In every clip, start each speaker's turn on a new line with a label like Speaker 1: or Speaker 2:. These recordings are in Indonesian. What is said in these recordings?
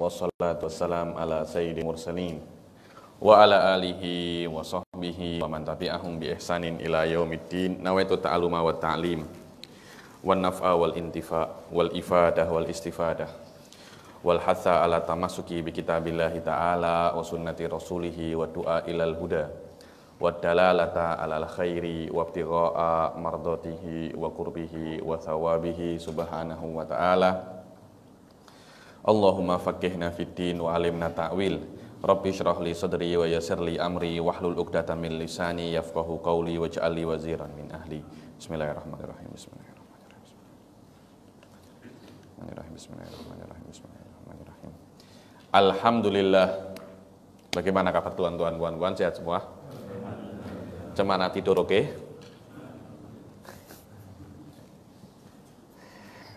Speaker 1: wassalatu wassalam ala sayyidil mursalin wa ala alihi wa sahbihi wa man tabi'ahum bi ihsanin ila yaumiddin. Nawaitu ta'aluma wa ta'lim wan naf'a wal intifa wal ifadah wal istifadah wal hatha ala tamassuki bi kitabillahi ta'ala wa sunnati rasulihi wa du'a ilal huda wa dalalata alal khairi wa ibtigha'a mardatihi wa qurbihi wa thawabihi subhanahu wa ta'ala. Allahumma faqihna fid din wa alimna ta'wil. Rabbi shrah li sadri wa yassir li amri wahlul 'uqdatam min lisani yafqahu qawli waj'al li waziran min ahli. Bismillahirrahmanirrahim. Bismillahirrahmanirrahim. Alhamdulillah. Bagaimana kabar tuan-tuan, puan-puan, sehat semua? Cemana tidur oke?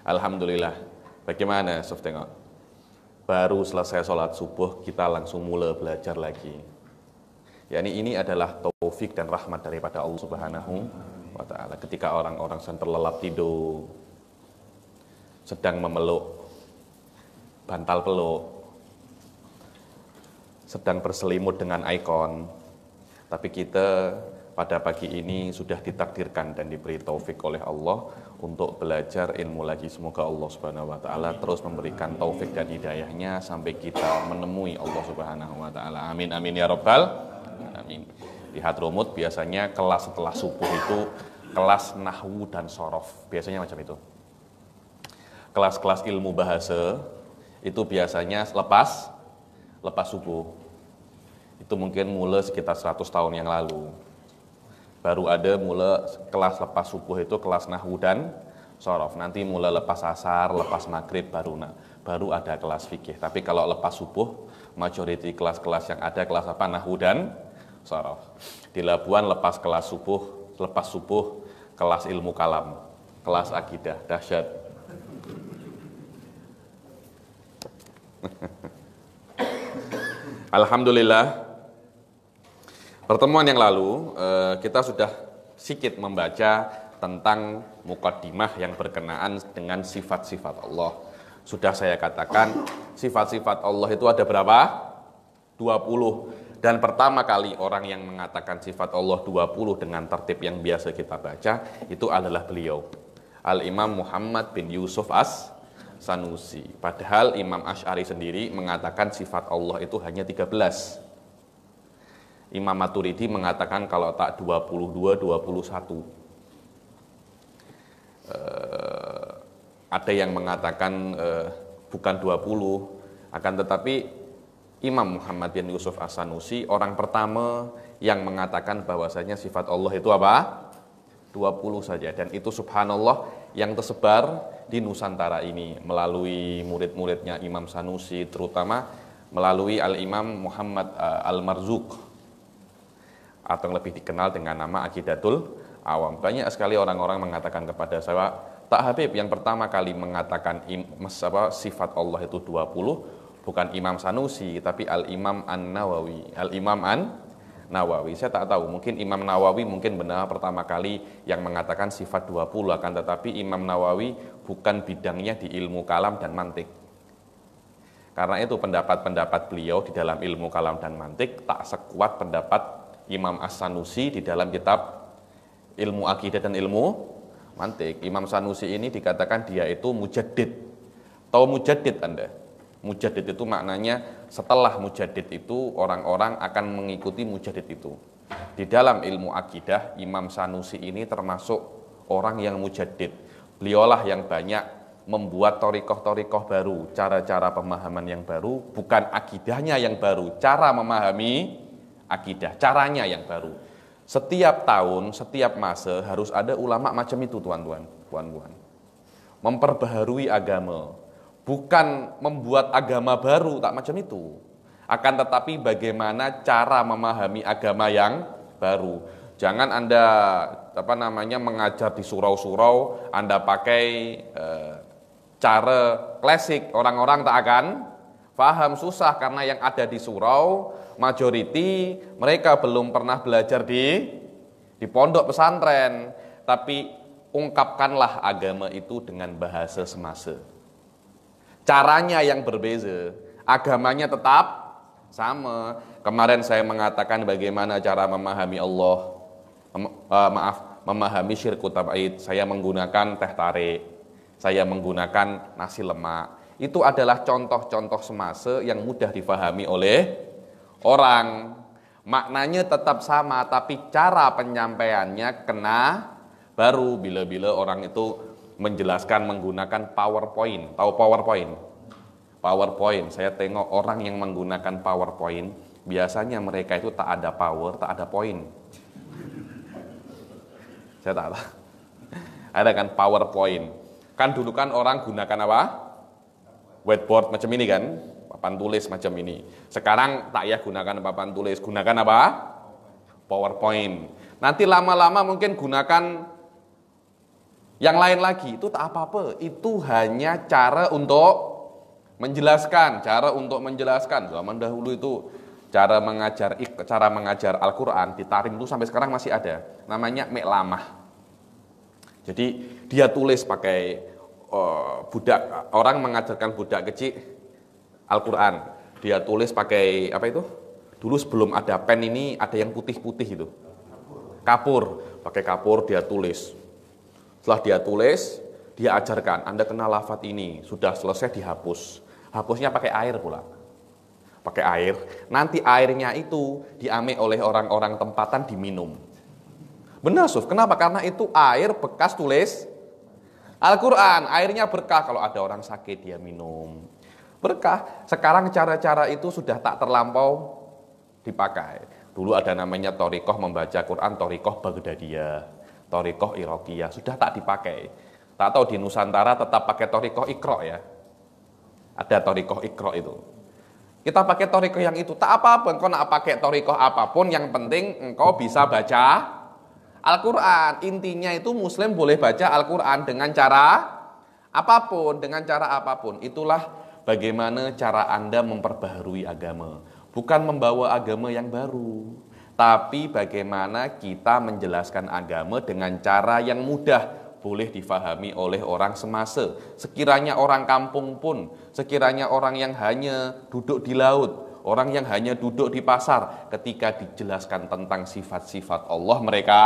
Speaker 1: Alhamdulillah. Bagaimana Sof tengok? Baru selesai sholat subuh kita langsung mulai belajar lagi. Yani ini adalah taufik dan rahmat daripada Allah Subhanahu wa ta'ala. Ketika orang-orang sedang terlelap tidur, sedang memeluk bantal peluk, sedang berselimut dengan ikon, tapi kita pada pagi ini sudah ditakdirkan dan diberi taufik oleh Allah untuk belajar ilmu lagi. Semoga Allah Subhanahu wa ta'ala terus memberikan taufik dan hidayahnya sampai kita menemui Allah Subhanahu wa ta'ala. Amin amin ya rabbal amin. Di Hadramut biasanya kelas setelah subuh itu kelas nahwu dan sorof. Biasanya macam itu. Kelas-kelas ilmu bahasa itu biasanya lepas subuh. Itu mungkin mulai sekitar 100 tahun yang lalu. Baru ada mulai kelas lepas subuh itu kelas nahwu dan sorof. Nanti mulai lepas asar, lepas maghrib baru ada kelas fikih. Tapi kalau lepas subuh, majority kelas-kelas yang ada kelas apa? Nahwu dan sorof. Di Labuan lepas subuh kelas ilmu kalam, kelas akidah, dahsyat. Alhamdulillah. Pertemuan yang lalu kita sudah sedikit membaca tentang muqaddimah yang berkenaan dengan sifat-sifat Allah. Sudah saya katakan sifat-sifat Allah itu ada berapa? 20. Dan pertama kali orang yang mengatakan sifat Allah 20 dengan tertib yang biasa kita baca itu adalah beliau, Al-Imam Muhammad bin Yusuf As-Sanusi. Padahal Imam Asy'ari sendiri mengatakan sifat Allah itu hanya 13. Imam Maturidi mengatakan kalau tak 22, 21. Ada yang mengatakan bukan 20, akan tetapi Imam Muhammad bin Yusuf As-Sanusi orang pertama yang mengatakan bahwasanya sifat Allah itu apa? 20 saja. Dan itu subhanallah yang tersebar di Nusantara ini melalui murid-muridnya Imam Sanusi, terutama melalui Al-Imam Muhammad Al-Marzuq, atau yang lebih dikenal dengan nama Aqidatul Awam. Banyak sekali orang-orang mengatakan kepada saya, "Tak Habib, yang pertama kali mengatakan sifat Allah itu 20 bukan Imam Sanusi, tapi Al-Imam An-Nawawi." Al-Imam An-Nawawi. Saya tak tahu, mungkin Imam Nawawi mungkin benar pertama kali yang mengatakan sifat 20, akan tetapi Imam Nawawi bukan bidangnya di ilmu kalam dan mantik. Karena itu pendapat-pendapat beliau di dalam ilmu kalam dan mantik tak sekuat pendapat Imam As-Sanusi di dalam kitab ilmu akidah dan ilmu mantik. Imam Sanusi ini dikatakan dia itu mujaddid. Tahu mujaddid Anda? Mujaddid itu maknanya setelah mujaddid itu orang-orang akan mengikuti mujaddid itu. Di dalam ilmu akidah, Imam Sanusi ini termasuk orang yang mujaddid. Beliaulah yang banyak membuat torikoh-torikoh baru, cara-cara pemahaman yang baru, bukan akidahnya yang baru, cara memahami akidah, caranya yang baru. Setiap tahun, setiap masa harus ada ulama macam itu, tuan-tuan, puan-puan. Memperbaharui agama, bukan membuat agama baru, tak macam itu. Akan tetapi bagaimana cara memahami agama yang baru. Jangan Anda mengajar di surau-surau, Anda pakai cara klasik, orang-orang tak akan paham, susah, karena yang ada di surau majority mereka belum pernah belajar di pondok pesantren. Tapi ungkapkanlah agama itu dengan bahasa semasa. Caranya yang berbeza. agamanya tetap sama. Kemarin saya mengatakan bagaimana cara memahami Allah, memahami syirku tabaid. Saya menggunakan teh tarik, saya menggunakan nasi lemak. Itu adalah contoh-contoh semase yang mudah difahami oleh orang. Maknanya tetap sama, tapi cara penyampaiannya kena baru. Bila-bila orang itu menjelaskan menggunakan PowerPoint. Tahu PowerPoint? PowerPoint, saya tengok orang yang menggunakan PowerPoint, biasanya mereka itu tak ada power, tak ada point. Saya tak tahu. Ada kan PowerPoint. Kan dulu kan orang gunakan apa? Whiteboard macam ini kan, papan tulis macam ini. Sekarang tak ya gunakan papan tulis, gunakan apa? PowerPoint. Nanti lama-lama mungkin gunakan yang lain lagi. Itu tak apa-apa. Itu hanya cara untuk menjelaskan, Zaman dahulu itu cara mengajar Al-Quran di Tarim itu sampai sekarang masih ada. Namanya Meklamah. Jadi dia tulis pakai orang mengajarkan budak kecil Al-Quran. Dia tulis pakai apa itu? Dulu sebelum ada pen ini ada yang putih-putih itu. Kapur, pakai kapur dia tulis. Setelah dia tulis, dia ajarkan, Anda kenal lafaz ini, sudah selesai dihapus. Hapusnya pakai air pula. Pakai air. Nanti airnya itu diambil oleh orang-orang tempatan diminum. Benar, Suf. Kenapa? Karena itu air bekas tulis Al-Quran, airnya berkah. Kalau ada orang sakit dia minum, berkah. Sekarang cara-cara itu sudah tak terlampau dipakai. Dulu ada namanya Thoriqoh membaca Quran, Thoriqoh Baghdadiyah, Thoriqoh Iraqiyah, sudah tak dipakai. Tak tahu di Nusantara tetap pakai Thoriqoh Iqra ya. Ada Thoriqoh Iqra itu. Kita pakai Thoriqoh yang itu, tak apa-apa. Engkau nak pakai Thoriqoh apapun, yang penting engkau bisa baca Al-Quran. Intinya itu Muslim boleh baca Al-Quran dengan cara apapun. Itulah bagaimana cara Anda memperbaharui agama. Bukan membawa agama yang baru, tapi bagaimana kita menjelaskan agama dengan cara yang mudah, boleh difahami oleh orang semasa. Sekiranya orang kampung pun, sekiranya orang yang hanya duduk di laut, orang yang hanya duduk di pasar, ketika dijelaskan tentang sifat-sifat Allah mereka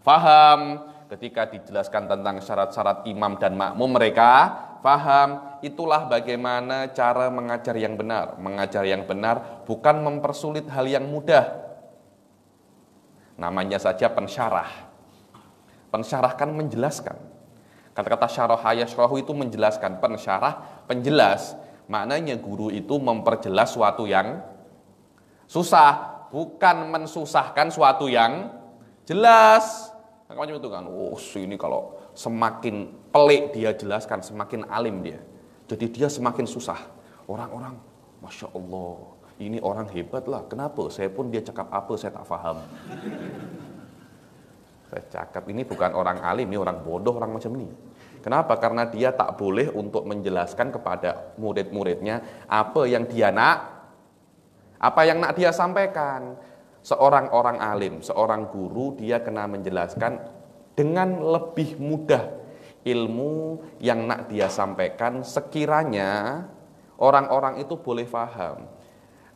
Speaker 1: faham. Ketika dijelaskan tentang syarat-syarat imam dan makmum mereka faham. Itulah bagaimana cara mengajar yang benar. Mengajar yang benar bukan mempersulit hal yang mudah. Namanya saja pensyarah. Pensyarah kan menjelaskan. Kata-kata syaraha yashrahu itu menjelaskan. Pensyarah, penjelas. Maknanya guru itu memperjelas suatu yang susah, bukan mensusahkan suatu yang jelas. Macam itu kan. Oh, ini kalau semakin pelik dia jelaskan, semakin alim dia. Jadi dia semakin susah. Orang-orang, Masya Allah, ini orang hebat lah. Kenapa? Saya pun dia cakap apa, saya tak faham. Saya cakap, ini bukan orang alim, ini orang bodoh, orang macam ini. Kenapa? Karena dia tak boleh untuk menjelaskan kepada murid-muridnya apa yang dia nak, dia sampaikan. Seorang orang alim, seorang guru, dia kena menjelaskan dengan lebih mudah ilmu yang nak dia sampaikan, sekiranya orang-orang itu boleh faham.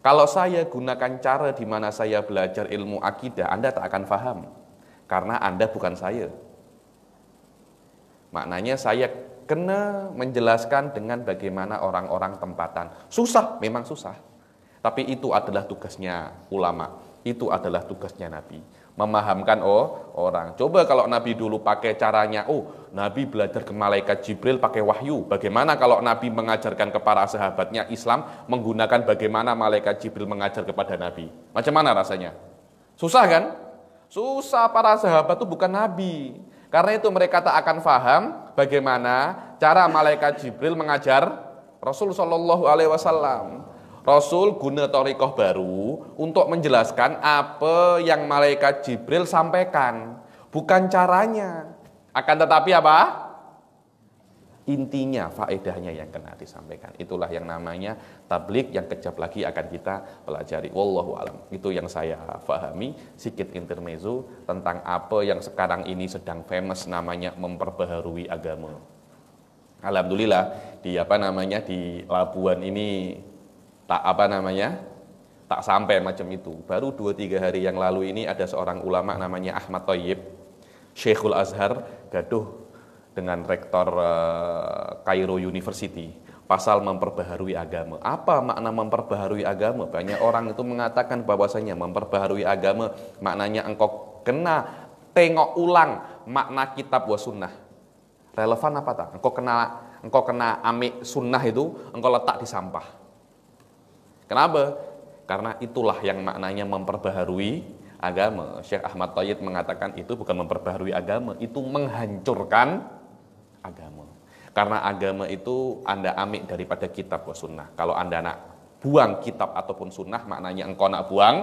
Speaker 1: Kalau saya gunakan cara di mana saya belajar ilmu akidah, Anda tak akan faham, karena Anda bukan saya. Maknanya saya kena menjelaskan dengan bagaimana orang-orang tempatan. Susah, memang susah. Tapi itu adalah tugasnya ulama. Itu adalah tugasnya Nabi. Memahamkan orang. Coba kalau Nabi dulu pakai caranya, Nabi belajar ke malaikat Jibril pakai wahyu. Bagaimana kalau Nabi mengajarkan kepada sahabatnya Islam menggunakan bagaimana malaikat Jibril mengajar kepada Nabi? Macam mana rasanya? Susah kan? Susah, para sahabat itu bukan Nabi. Karena itu mereka tak akan faham bagaimana cara malaikat Jibril mengajar Rasul Shallallahu Alaihi Wasallam. Rasul guna thoriqoh baru untuk menjelaskan apa yang malaikat Jibril sampaikan, bukan caranya. Akan tetapi apa? Intinya, faedahnya yang kena disampaikan. Itulah yang namanya tabligh, yang kejap lagi akan kita pelajari. Wallahu alam. Itu yang saya pahami, sedikit intermezzo tentang apa yang sekarang ini sedang famous, namanya memperbaharui agama. Alhamdulillah di di Labuan ini tak sampai macam itu. Baru 2-3 hari yang lalu ini ada seorang ulama namanya Ahmad Thayyib, Syekhul Azhar, gaduh dengan rektor Cairo University pasal memperbaharui agama. Apa makna memperbaharui agama? Banyak orang itu mengatakan bahwasanya memperbaharui agama maknanya engkau kena tengok ulang makna kitab wa sunnah. Relevan apa tak? Engkau kena amik sunnah itu, engkau letak di sampah. Kenapa? Karena itulah yang maknanya memperbaharui agama. Syekh Ahmad Thayyib mengatakan itu bukan memperbaharui agama, itu menghancurkan agama. Karena agama itu Anda amik daripada kitab wa sunnah. Kalau Anda nak buang kitab ataupun sunnah, maknanya engkau nak buang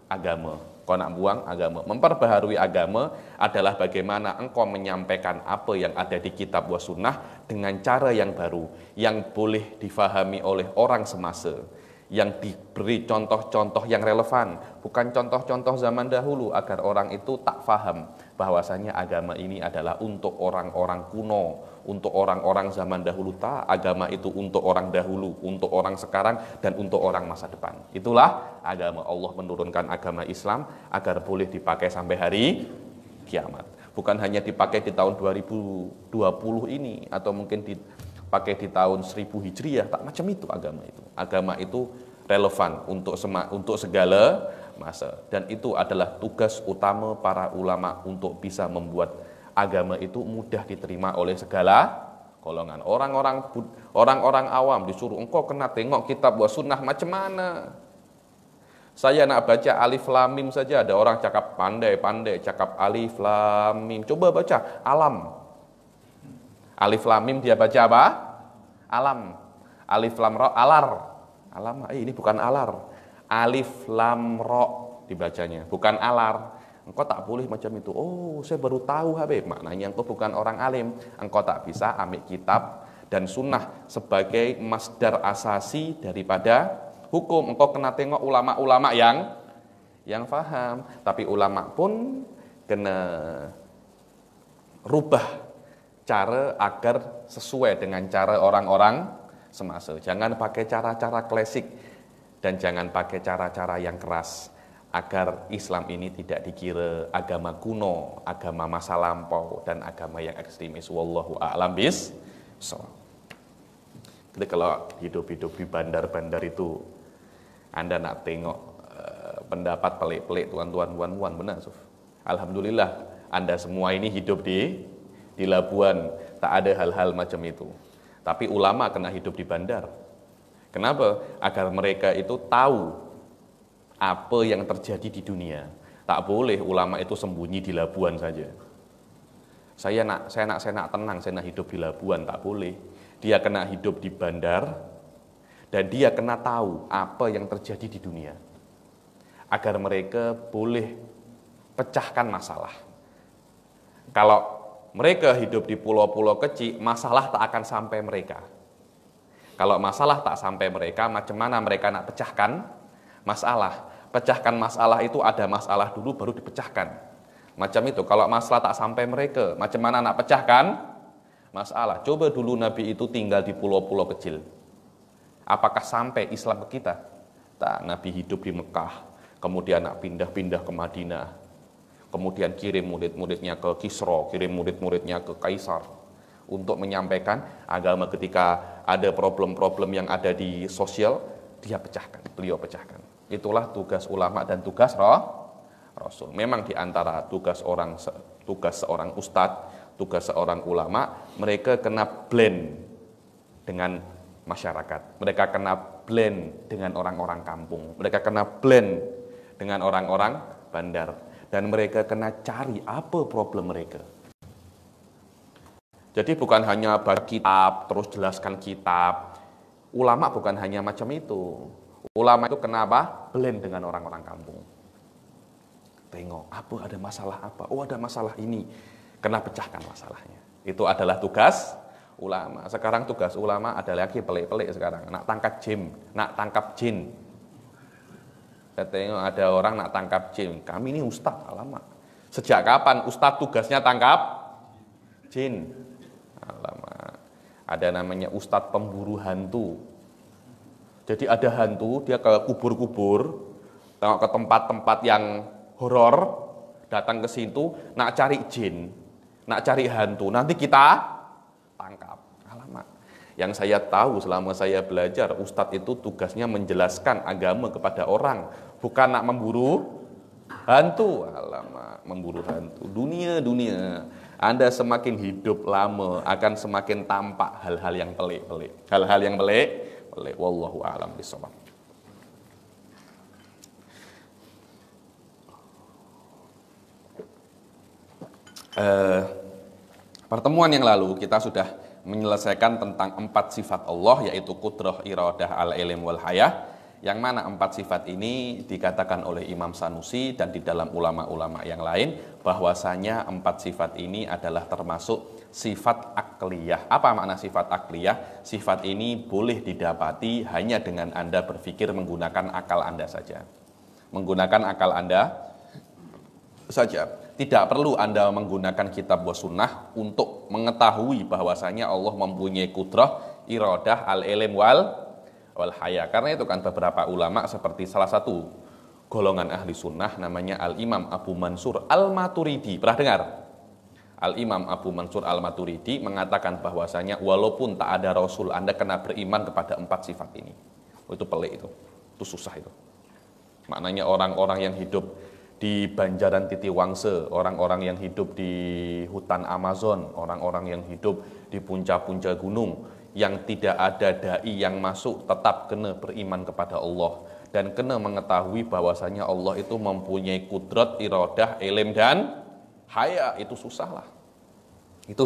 Speaker 1: agama. Engkau nak buang agama. Memperbaharui agama adalah bagaimana engkau menyampaikan apa yang ada di kitab wa sunnah dengan cara yang baru, yang boleh difahami oleh orang semasa, yang diberi contoh-contoh yang relevan, bukan contoh-contoh zaman dahulu agar orang itu tak faham bahwasanya agama ini adalah untuk orang-orang kuno, untuk orang-orang zaman dahulu. Tak, agama itu untuk orang dahulu, untuk orang sekarang, dan untuk orang masa depan. Itulah agama. Allah menurunkan agama Islam agar boleh dipakai sampai hari kiamat. Bukan hanya dipakai di tahun 2020 ini, atau mungkin dipakai di tahun 1000 Hijriah, tak macam itu agama itu. Agama itu relevan untuk segala masa, dan itu adalah tugas utama para ulama untuk bisa membuat agama itu mudah diterima oleh segala golongan. Orang-orang awam disuruh engkau kena tengok kitab wa sunnah macam mana. Saya nak baca alif lam mim saja, ada orang cakap pandai-pandai cakap alif lam mim. Coba baca alam. Alif lam mim dia baca apa? Alam. Alif lam ra alar. Alam, ini bukan alar. Alif lam ra dibacanya, bukan alar. Engkau tak boleh macam itu. Oh, saya baru tahu Habib. Maknanya engkau bukan orang alim. Engkau tak bisa ambil kitab dan sunnah sebagai masdar asasi daripada hukum. Engkau kena tengok ulama-ulama yang faham. Tapi ulama pun kena rubah cara agar sesuai dengan cara orang-orang semasa. Jangan pakai cara-cara klasik dan jangan pakai cara-cara yang keras, agar Islam ini tidak dikira agama kuno, agama masa lampau, dan agama yang ekstremis. Wallahu a'lam bishawab. Jadi kalau hidup-hidup di bandar-bandar itu, Anda nak tengok pendapat pelik-pelik tuan-tuan, benar, Suf. Alhamdulillah, Anda semua ini hidup di Labuan, tak ada hal-hal macam itu. Tapi ulama kena hidup di bandar. Kenapa? Agar mereka itu tahu apa yang terjadi di dunia. Tak boleh ulama itu sembunyi di Labuan saja. Saya nak tenang, saya nak hidup di Labuan, tak boleh. Dia kena hidup di bandar dan dia kena tahu apa yang terjadi di dunia. Agar mereka boleh pecahkan masalah. Kalau mereka hidup di pulau-pulau kecil, masalah tak akan sampai mereka. Kalau masalah tak sampai mereka, macam mana mereka nak pecahkan masalah? Pecahkan masalah itu ada masalah dulu baru dipecahkan. Macam itu, kalau masalah tak sampai mereka, macam mana nak pecahkan masalah? Coba dulu Nabi itu tinggal di pulau-pulau kecil. Apakah sampai Islam ke kita? Tak, Nabi hidup di Mekah, kemudian nak pindah-pindah ke Madinah, kemudian kirim murid-muridnya ke Kisra, kirim murid-muridnya ke Kaisar, untuk menyampaikan agama. Ketika ada problem-problem yang ada di sosial, beliau pecahkan. Itulah tugas ulama dan tugas Rasul. Memang di antara tugas seorang ustadz, tugas seorang ulama, mereka kena blend dengan masyarakat. Mereka kena blend dengan orang-orang kampung. Mereka kena blend dengan orang-orang bandar. Dan mereka kena cari apa problem mereka. Jadi bukan hanya baca kitab, terus jelaskan kitab. Ulama bukan hanya macam itu. Ulama itu kenapa? Blend dengan orang-orang kampung. Tengok, ada masalah apa? Oh, ada masalah ini. Kena pecahkan masalahnya. Itu adalah tugas ulama. Sekarang tugas ulama ada lagi pelik-pelik sekarang. Nak tangkap jin. Saya tengok ada orang nak tangkap jin. Kami ini ustaz, alamak. Sejak kapan ustaz tugasnya tangkap jin? Alamak. Ada namanya ustaz pemburu hantu. Jadi ada hantu, dia ke kubur-kubur, tengok ke tempat-tempat yang horor, datang ke situ, nak cari jin, nak cari hantu, nanti kita tangkap. Alamak. Yang saya tahu selama saya belajar, ustadz itu tugasnya menjelaskan agama kepada orang, bukan nak memburu hantu. Alamak, memburu hantu. Dunia. Anda semakin hidup lama, akan semakin tampak hal-hal yang pelik-pelik. Hal-hal yang pelik. Wallahu a'lam bishawab. Pertemuan yang lalu kita sudah menyelesaikan tentang 4 sifat Allah, yaitu qudrah, iradah, al-ilm, wal hayah, yang mana 4 sifat ini dikatakan oleh Imam Sanusi dan di dalam ulama-ulama yang lain bahwasanya 4 sifat ini adalah termasuk sifat akliyah. Apa makna sifat akliyah? Sifat ini boleh didapati hanya dengan Anda berpikir menggunakan akal Anda saja. Menggunakan akal Anda saja. Tidak perlu Anda menggunakan kitab wa sunnah untuk mengetahui bahwasanya Allah mempunyai qudrah, iradah, al-ilm, wal haya. Karena itu kan beberapa ulama seperti salah satu golongan ahli sunnah namanya Al-Imam Abu Mansur Al-Maturidi. Pernah dengar? Al-Imam Abu Mansur Al-Maturidi mengatakan bahwasanya walaupun tak ada Rasul, Anda kena beriman kepada 4 sifat ini. Itu pelik itu susah itu. Maknanya orang-orang yang hidup di Banjaran Titiwangse, orang-orang yang hidup di hutan Amazon, orang-orang yang hidup di puncak-puncak gunung, yang tidak ada dai yang masuk tetap kena beriman kepada Allah dan kena mengetahui bahwasanya Allah itu mempunyai kudrat, iradah, ilm dan haya. Itu susah lah. Itu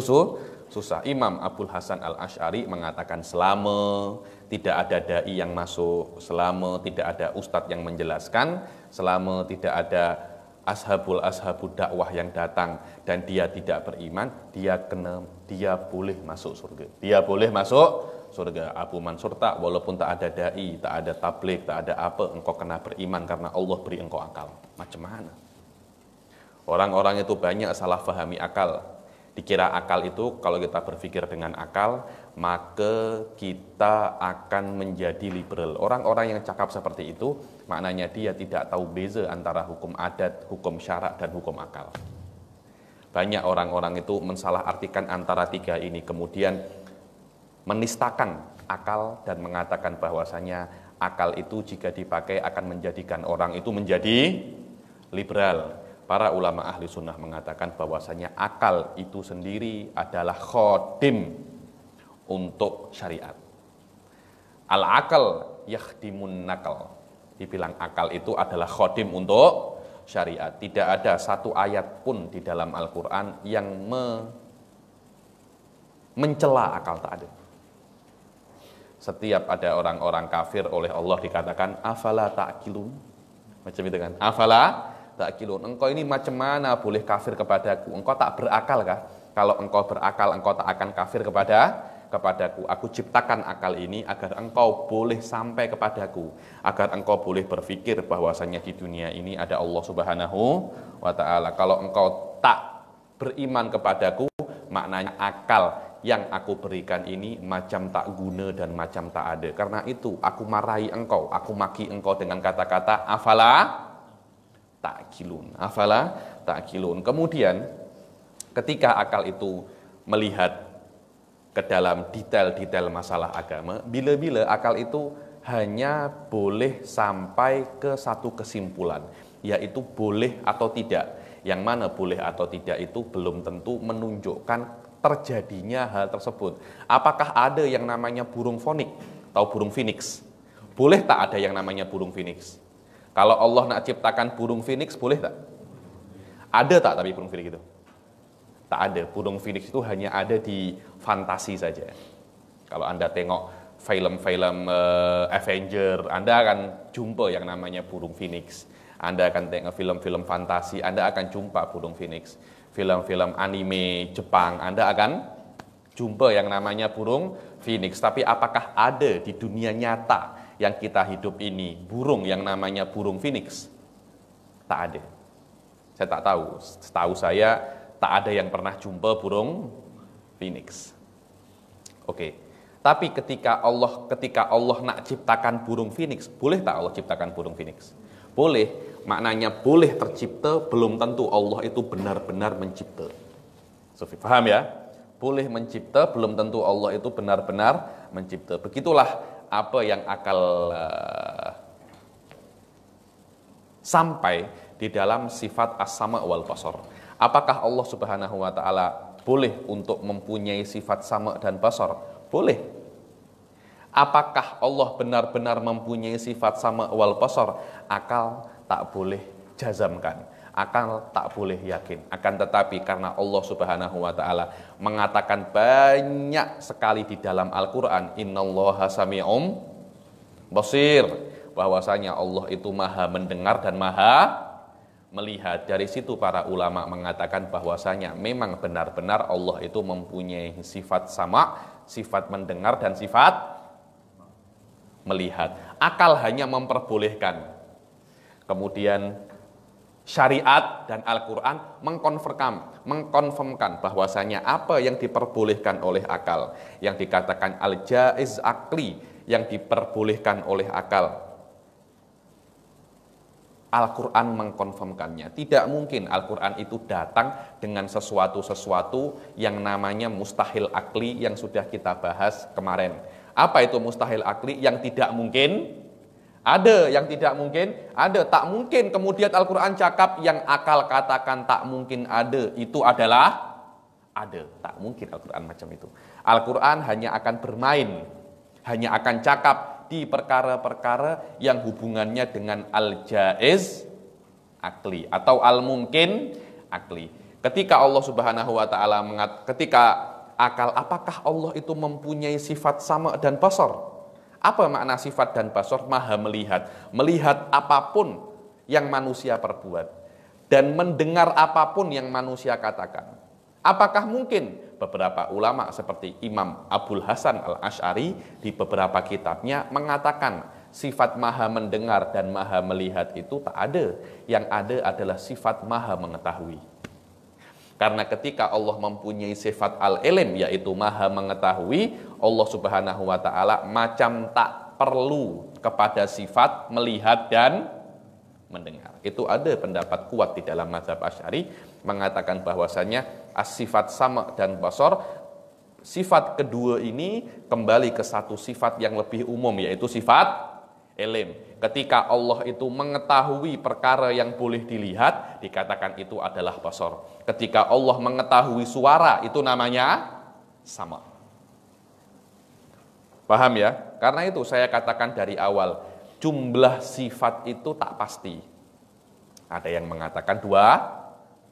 Speaker 1: susah. Imam Abdul Hasan Al-Asy'ari mengatakan selama tidak ada dai yang masuk, selama tidak ada ustadz yang menjelaskan, selama tidak ada ashabul dakwah yang datang dan dia tidak beriman, dia boleh masuk surga. Dia boleh masuk surga. Abu Mansur tak, walaupun tak ada dai, tak ada tabligh, tak ada apa, engkau kena beriman karena Allah beri engkau akal. Macam mana? Orang-orang itu banyak salah fahami akal. Dikira akal itu kalau kita berpikir dengan akal, maka kita akan menjadi liberal. Orang-orang yang cakap seperti itu, maknanya dia tidak tahu beza antara hukum adat, hukum syarak, dan hukum akal. Banyak orang-orang itu mensalahartikan antara 3 ini, kemudian menistakan akal dan mengatakan bahwasanya akal itu jika dipakai akan menjadikan orang itu menjadi liberal. Para ulama ahli sunnah mengatakan bahwasanya akal itu sendiri adalah khodim untuk syariat. Al-akal yakhdimun nakal. Dibilang akal itu adalah khodim untuk syariat. Tidak ada satu ayat pun di dalam Al-Quran yang mencela akal, tak ada. Setiap ada orang-orang kafir oleh Allah dikatakan afala ta'qilun. Macam itu kan? Afala ta'qilun. Engkau ini macam mana boleh kafir kepadaku? Engkau tak berakal kah? Kalau engkau berakal, engkau tak akan kafir kepadaku. Aku ciptakan akal ini agar engkau boleh sampai kepadaku, agar engkau boleh berpikir bahwasanya di dunia ini ada Allah Subhanahu wa ta'ala. Kalau engkau tak beriman kepadaku, maknanya akal yang aku berikan ini macam tak guna dan macam tak ada. Karena itu aku marahi engkau, aku maki engkau dengan kata-kata afala ta'qilun. Kemudian ketika akal itu melihat ke dalam detail-detail masalah agama, bila-bila akal itu hanya boleh sampai ke satu kesimpulan, yaitu boleh atau tidak. Yang mana boleh atau tidak itu belum tentu menunjukkan terjadinya hal tersebut. Apakah ada yang namanya burung fonik atau burung phoenix? Boleh tak ada yang namanya burung phoenix? Kalau Allah nak ciptakan burung phoenix, boleh tak? Ada tak tapi burung phoenix itu? Tak ada. Burung phoenix itu hanya ada di fantasi saja. Kalau Anda tengok film-film Avenger, Anda akan jumpa yang namanya burung phoenix. Anda akan tengok film-film fantasi, Anda akan jumpa burung phoenix. Film-film anime Jepang, Anda akan jumpa yang namanya burung phoenix. Tapi apakah ada di dunia nyata yang kita hidup ini burung yang namanya burung phoenix? Tak ada. Saya tak tahu. Setahu saya tak ada yang pernah jumpa burung phoenix. Oke. Tapi ketika Allah nak ciptakan burung phoenix, boleh tak Allah ciptakan burung phoenix? Boleh. Maknanya boleh tercipta, belum tentu Allah itu benar-benar mencipta. Sofi, paham ya? Boleh mencipta, belum tentu Allah itu benar-benar mencipta. Begitulah apa yang akal sampai di dalam sifat as-sama' wal basar. Apakah Allah Subhanahu wa taala boleh untuk mempunyai sifat sama dan basar? Boleh. Apakah Allah benar-benar mempunyai sifat sama wal basar? Akal tak boleh jazamkan. Akal tak boleh yakin. Akan tetapi karena Allah Subhanahu wa taala mengatakan banyak sekali di dalam Al-Qur'an, innallaha sami'um basir, bahwasanya Allah itu maha mendengar dan maha melihat. Dari situ para ulama mengatakan bahwasanya memang benar-benar Allah itu mempunyai sifat sama, sifat mendengar dan sifat melihat. Akal hanya memperbolehkan. Kemudian syariat dan Al-Quran mengkonfirmkan bahwasanya apa yang diperbolehkan oleh akal, yang dikatakan al-jaiz akli, yang diperbolehkan oleh akal, Al-Quran mengkonfirmkannya. Tidak mungkin Al-Quran itu datang dengan sesuatu yang namanya mustahil akli yang sudah kita bahas kemarin. Apa itu mustahil akli? Yang tidak mungkin ada, yang tidak mungkin ada. Tak mungkin kemudian Al-Quran cakap yang akal katakan tak mungkin ada, itu adalah ada. Tak mungkin Al-Quran macam itu. Al-Quran hanya akan bermain, hanya akan cakap di perkara-perkara yang hubungannya dengan al-jaiz akli atau al-mungkin akli. Ketika Allah Subhanahu wa taala ketika akal, apakah Allah itu mempunyai sifat sama dan basar? Apa makna sifat dan basar? Maha melihat, melihat apapun yang manusia perbuat dan mendengar apapun yang manusia katakan. Apakah mungkin? Beberapa ulama seperti Imam Abul Hasan Al-Asy'ari di beberapa kitabnya mengatakan sifat maha mendengar dan maha melihat itu tak ada. Yang ada adalah sifat maha mengetahui. Karena ketika Allah mempunyai sifat al-ilm, yaitu maha mengetahui, Allah Subhanahu wa taala macam tak perlu kepada sifat melihat dan mendengar. Itu ada pendapat kuat di dalam mazhab Asy'ari mengatakan bahwasannya as-sifat sama dan basar, sifat kedua ini kembali ke satu sifat yang lebih umum, yaitu sifat ilm. Ketika Allah itu mengetahui perkara yang boleh dilihat, dikatakan itu adalah basar. Ketika Allah mengetahui suara, itu namanya sama. Paham ya? Karena itu saya katakan dari awal, jumlah sifat itu tak pasti. Ada yang mengatakan 20,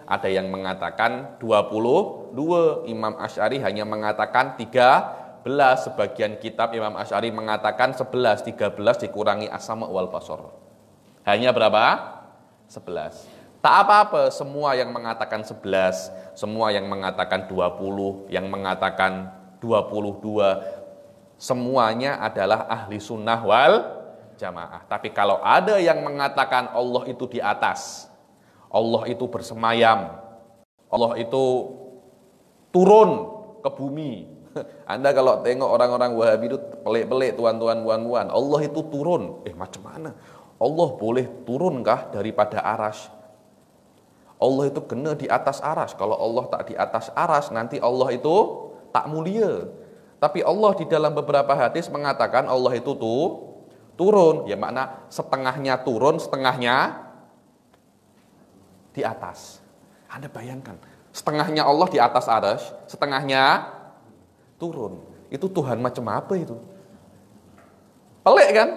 Speaker 1: ada yang mengatakan 22, Imam Asy'ari hanya mengatakan 13, sebagian kitab Imam Asy'ari mengatakan 11, 13 dikurangi as-sama' wal basar. Hanya berapa? 11. Tak apa-apa, semua yang mengatakan 11, semua yang mengatakan 20, yang mengatakan 22, semuanya adalah ahli sunnah wal jamaah. Tapi kalau ada yang mengatakan Allah itu di atas, Allah itu bersemayam, Allah itu turun ke bumi. Anda kalau tengok orang-orang Wahabi itu pelik-pelik, tuan-tuan, puan-puan, Allah itu turun. Macam mana? Allah boleh turunkah daripada aras? Allah itu kena di atas aras. Kalau Allah tak di atas aras, nanti Allah itu tak mulia. Tapi Allah di dalam beberapa hadis mengatakan Allah itu turun. Ya makna setengahnya turun, setengahnya di atas. Anda bayangkan, setengahnya Allah di atas arsy, setengahnya turun. Itu Tuhan macam apa itu? Pelik kan?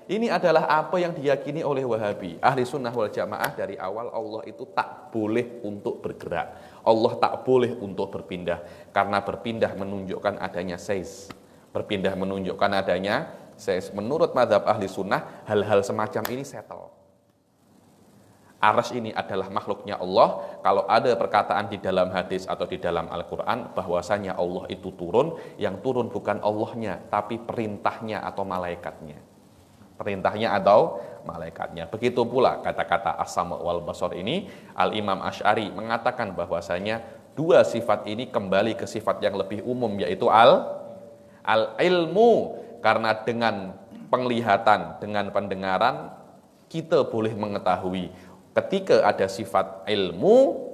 Speaker 1: Ini adalah apa yang diyakini oleh Wahabi. Ahli sunnah wal jamaah dari awal, Allah itu tak boleh untuk bergerak. Allah tak boleh untuk berpindah. Karena berpindah menunjukkan adanya seiz. Berpindah menunjukkan adanya seiz. Menurut mazhab ahli sunnah, hal-hal semacam ini settle. Arsy ini adalah makhluknya Allah. Kalau ada perkataan di dalam hadis atau di dalam Al-Quran bahwasanya Allah itu turun, yang turun bukan Allahnya, tapi perintahnya atau malaikatnya. Perintahnya atau malaikatnya. Begitu pula kata-kata as-sama' wal basar ini, Al-Imam Asy'ari mengatakan bahwasanya dua sifat ini kembali ke sifat yang lebih umum, yaitu Al-ilmu, karena dengan penglihatan, dengan pendengaran, kita boleh mengetahui. Ketika ada sifat ilmu,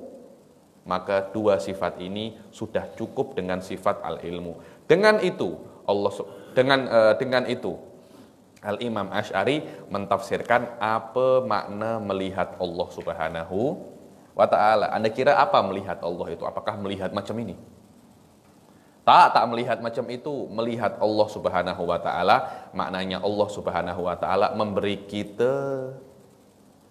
Speaker 1: maka dua sifat ini sudah cukup dengan sifat al-ilmu. Dengan itu, dengan itu, Al-Imam Asy'ari mentafsirkan apa makna melihat Allah Subhanahu wa ta'ala. Anda kira apa melihat Allah itu? Apakah melihat macam ini? Tak melihat macam itu. Melihat Allah Subhanahu wa ta'ala, maknanya Allah Subhanahu wa ta'ala memberi kita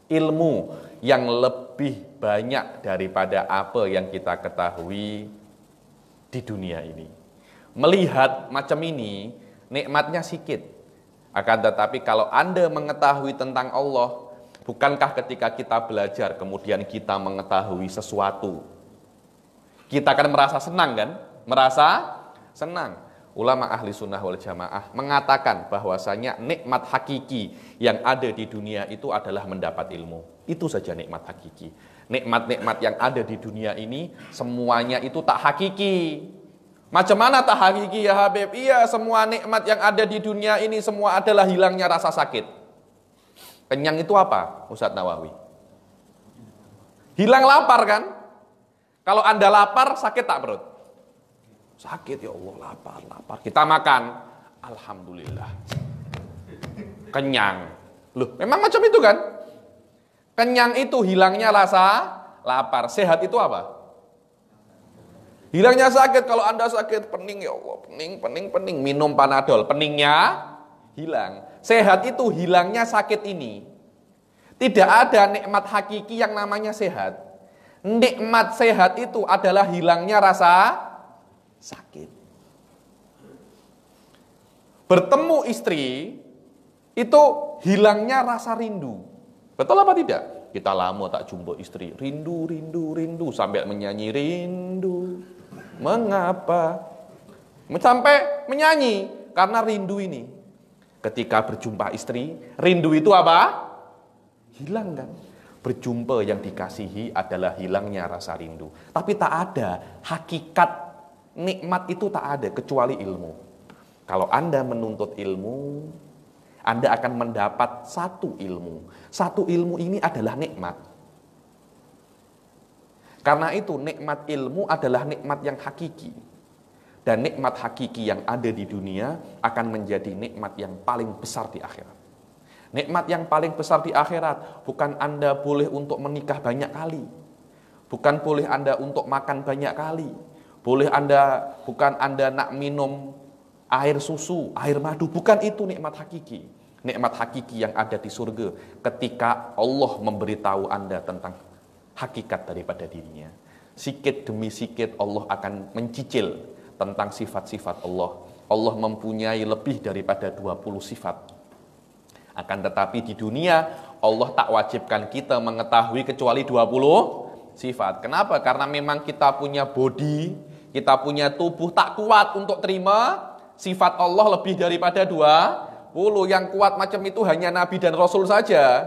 Speaker 1: ilmu yang lebih banyak daripada apa yang kita ketahui di dunia ini. Melihat macam ini, nikmatnya sikit. Akan tetapi kalau Anda mengetahui tentang Allah, bukankah ketika kita belajar kemudian kita mengetahui sesuatu, kita akan merasa senang kan? Merasa senang. Ulama ahli sunnah wal jamaah mengatakan bahwasanya nikmat hakiki yang ada di dunia itu adalah mendapat ilmu. Itu saja nikmat hakiki. Nikmat-nikmat yang ada di dunia ini semuanya itu tak hakiki. Macam mana tak hakiki ya Habib? Iya, semua nikmat yang ada di dunia ini semua adalah hilangnya rasa sakit. Kenyang itu apa, Ustadz Nawawi? Hilang lapar kan? Kalau Anda lapar, sakit tak perut? Sakit, ya Allah, lapar. Kita makan, alhamdulillah. Kenyang. Loh, memang macam itu kan? Kenyang itu hilangnya rasa lapar. Sehat itu apa? Hilangnya sakit. Kalau Anda sakit, pening, ya Allah, pening. Minum Panadol, peningnya hilang. Sehat itu hilangnya sakit ini. Tidak ada nikmat hakiki yang namanya sehat. Nikmat sehat itu adalah hilangnya rasa sakit. Bertemu istri, itu hilangnya rasa rindu. Betul apa tidak? Kita lama tak jumpa istri. Rindu. Sampai menyanyi rindu. Mengapa? Sampai menyanyi karena rindu ini. Ketika berjumpa istri, rindu itu apa? Hilang kan? Berjumpa yang dikasihi adalah hilangnya rasa rindu. Tapi tak ada hakikat nikmat itu, tak ada kecuali ilmu. Kalau Anda menuntut ilmu, Anda akan mendapat satu ilmu. Satu ilmu ini adalah nikmat. Karena itu nikmat ilmu adalah nikmat yang hakiki. Dan nikmat hakiki yang ada di dunia akan menjadi nikmat yang paling besar di akhirat. Nikmat yang paling besar di akhirat bukan Anda boleh untuk menikah banyak kali. Bukan boleh Anda untuk makan banyak kali. Bukan Anda nak minum air susu, air madu. Bukan itu nikmat hakiki. Nikmat hakiki yang ada di surga ketika Allah memberitahu Anda tentang hakikat daripada dirinya. Sikit demi sikit Allah akan mencicil tentang sifat-sifat Allah. Allah mempunyai lebih daripada 20 sifat. Akan tetapi di dunia Allah tak wajibkan kita mengetahui kecuali 20 sifat. Kenapa? Karena memang kita punya body, kita punya tubuh tak kuat untuk terima sifat Allah lebih daripada 20. Yang kuat macam itu hanya Nabi dan Rasul saja.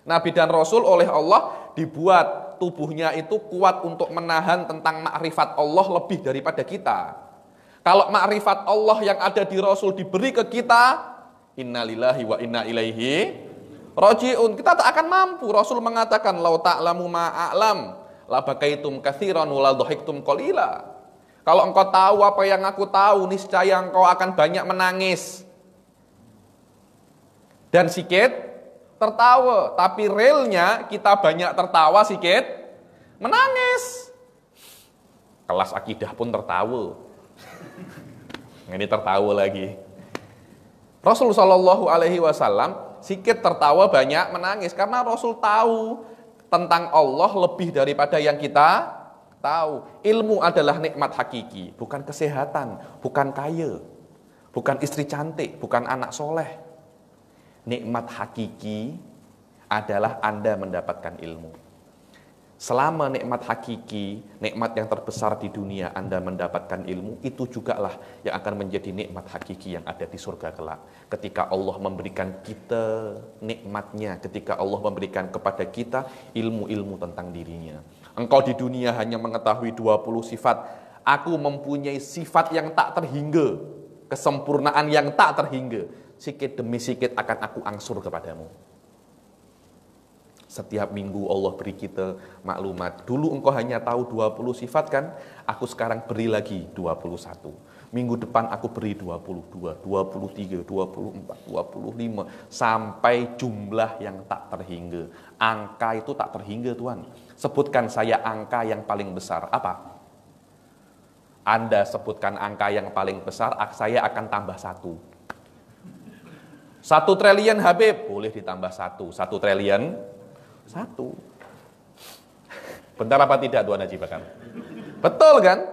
Speaker 1: Nabi dan Rasul oleh Allah dibuat tubuhnya itu kuat untuk menahan tentang makrifat Allah lebih daripada kita. Kalau makrifat Allah yang ada di Rasul diberi ke kita, innalillahi wa inna ilaihi rajiun, kita tak akan mampu. Rasul mengatakan, lau ta'lamu ma'a'lam la bakaitum katsiran wa la dhahiktum qalila. Kalau engkau tahu apa yang aku tahu, niscaya engkau akan banyak menangis dan sikit tertawa. Tapi realnya kita banyak tertawa, sikit menangis. Kelas akidah pun tertawa. Ini tertawa lagi. Rasul Shallallahu Alaihi Wasallam sikit tertawa, banyak menangis karena Rasul tahu tentang Allah lebih daripada yang kita tahu. Ilmu adalah nikmat hakiki, bukan kesehatan, bukan kaya, bukan istri cantik, bukan anak soleh. Nikmat hakiki adalah Anda mendapatkan ilmu. Selama nikmat hakiki, nikmat yang terbesar di dunia Anda mendapatkan ilmu, itu jugalah yang akan menjadi nikmat hakiki yang ada di surga kelak. Ketika Allah memberikan kita nikmatnya, ketika Allah memberikan kepada kita ilmu-ilmu tentang dirinya. Engkau di dunia hanya mengetahui 20 sifat. Aku mempunyai sifat yang tak terhingga. kesempurnaan yang tak terhingga. Sikit demi sikit akan aku angsur kepadamu. Setiap minggu Allah beri kita maklumat. Dulu engkau hanya tahu 20 sifat kan? Aku sekarang beri lagi 21. Minggu depan aku beri 22, 23, 24, 25. Sampai jumlah yang tak terhingga. Angka itu tak terhingga Tuhan. Sebutkan saya angka yang paling besar. Apa? Anda sebutkan angka yang paling besar, saya akan tambah 1. 1 triliun Habib, boleh ditambah 1. 1 triliun, 1. Bentar apa tidak Tuan Haji Bakar? Betul kan?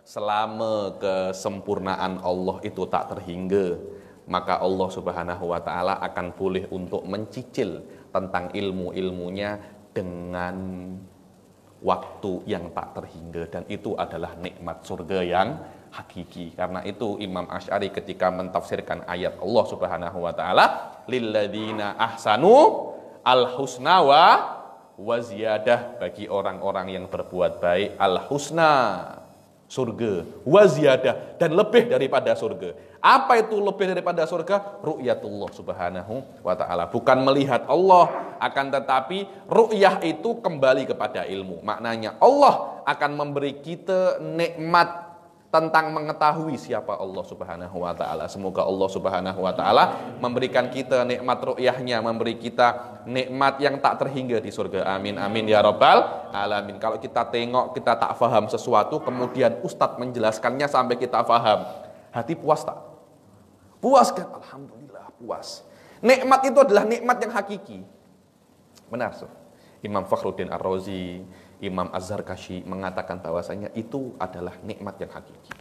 Speaker 1: Selama kesempurnaan Allah itu tak terhingga, maka Allah Subhanahu wa Ta'ala akan boleh untuk mencicil tentang ilmu-ilmunya dengan waktu yang tak terhingga, dan itu adalah nikmat surga yang hakiki. Karena itu Imam Asy'ari ketika mentafsirkan ayat Allah Subhanahu wa Ta'ala, lilladzina ahsanu al-husna wa ziyadah, bagi orang-orang yang berbuat baik al-husna, surga, wa ziyadah, dan lebih daripada surga. Apa itu lebih daripada surga? Ru'yatullah Subhanahu wa Ta'ala. Bukan melihat Allah, akan tetapi ru'yah itu kembali kepada ilmu. Maknanya Allah akan memberi kita nikmat tentang mengetahui siapa Allah Subhanahu wa Ta'ala. Semoga Allah Subhanahu wa Ta'ala memberikan kita nikmat ru'yahnya, memberi kita nikmat yang tak terhingga di surga. Amin amin ya rabbal alamin. Kalau kita tengok, kita tak faham sesuatu, kemudian ustadz menjelaskannya sampai kita faham, hati puas tak? Puas kan? Alhamdulillah puas. Nikmat itu adalah nikmat yang hakiki. Benar, so. Imam Fakhruddin Ar-Razi, Imam Az-Zarkashi mengatakan bahwasanya itu adalah nikmat yang hakiki.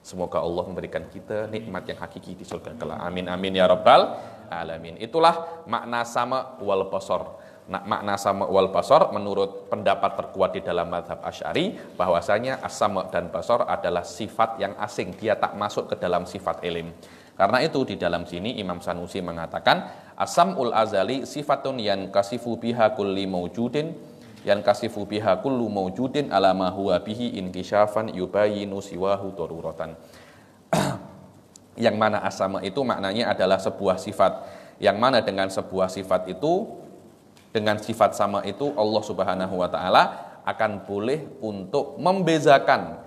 Speaker 1: Semoga Allah memberikan kita nikmat yang hakiki di surga kelak. Amin amin ya rabbal alamin. Itulah makna sama wal basar. Nah, makna sama wal basar menurut pendapat terkuat di dalam mazhab Asy'ari, bahwasanya as-sama dan basar adalah sifat yang asing, dia tak masuk ke dalam sifat ilm. Karena itu di dalam sini Imam Sanusi mengatakan as-sam'ul azali sifatun yankasifu biha kulli maujudin, yankasifu biha kullu maujudin ala ma huwa bihi inkisyafan yubayinu siwahu daruratan. Yang mana as-sama itu maknanya adalah sebuah sifat, yang mana dengan sebuah sifat itu, dengan sifat sama itu Allah Subhanahu wa Ta'ala akan boleh untuk membezakan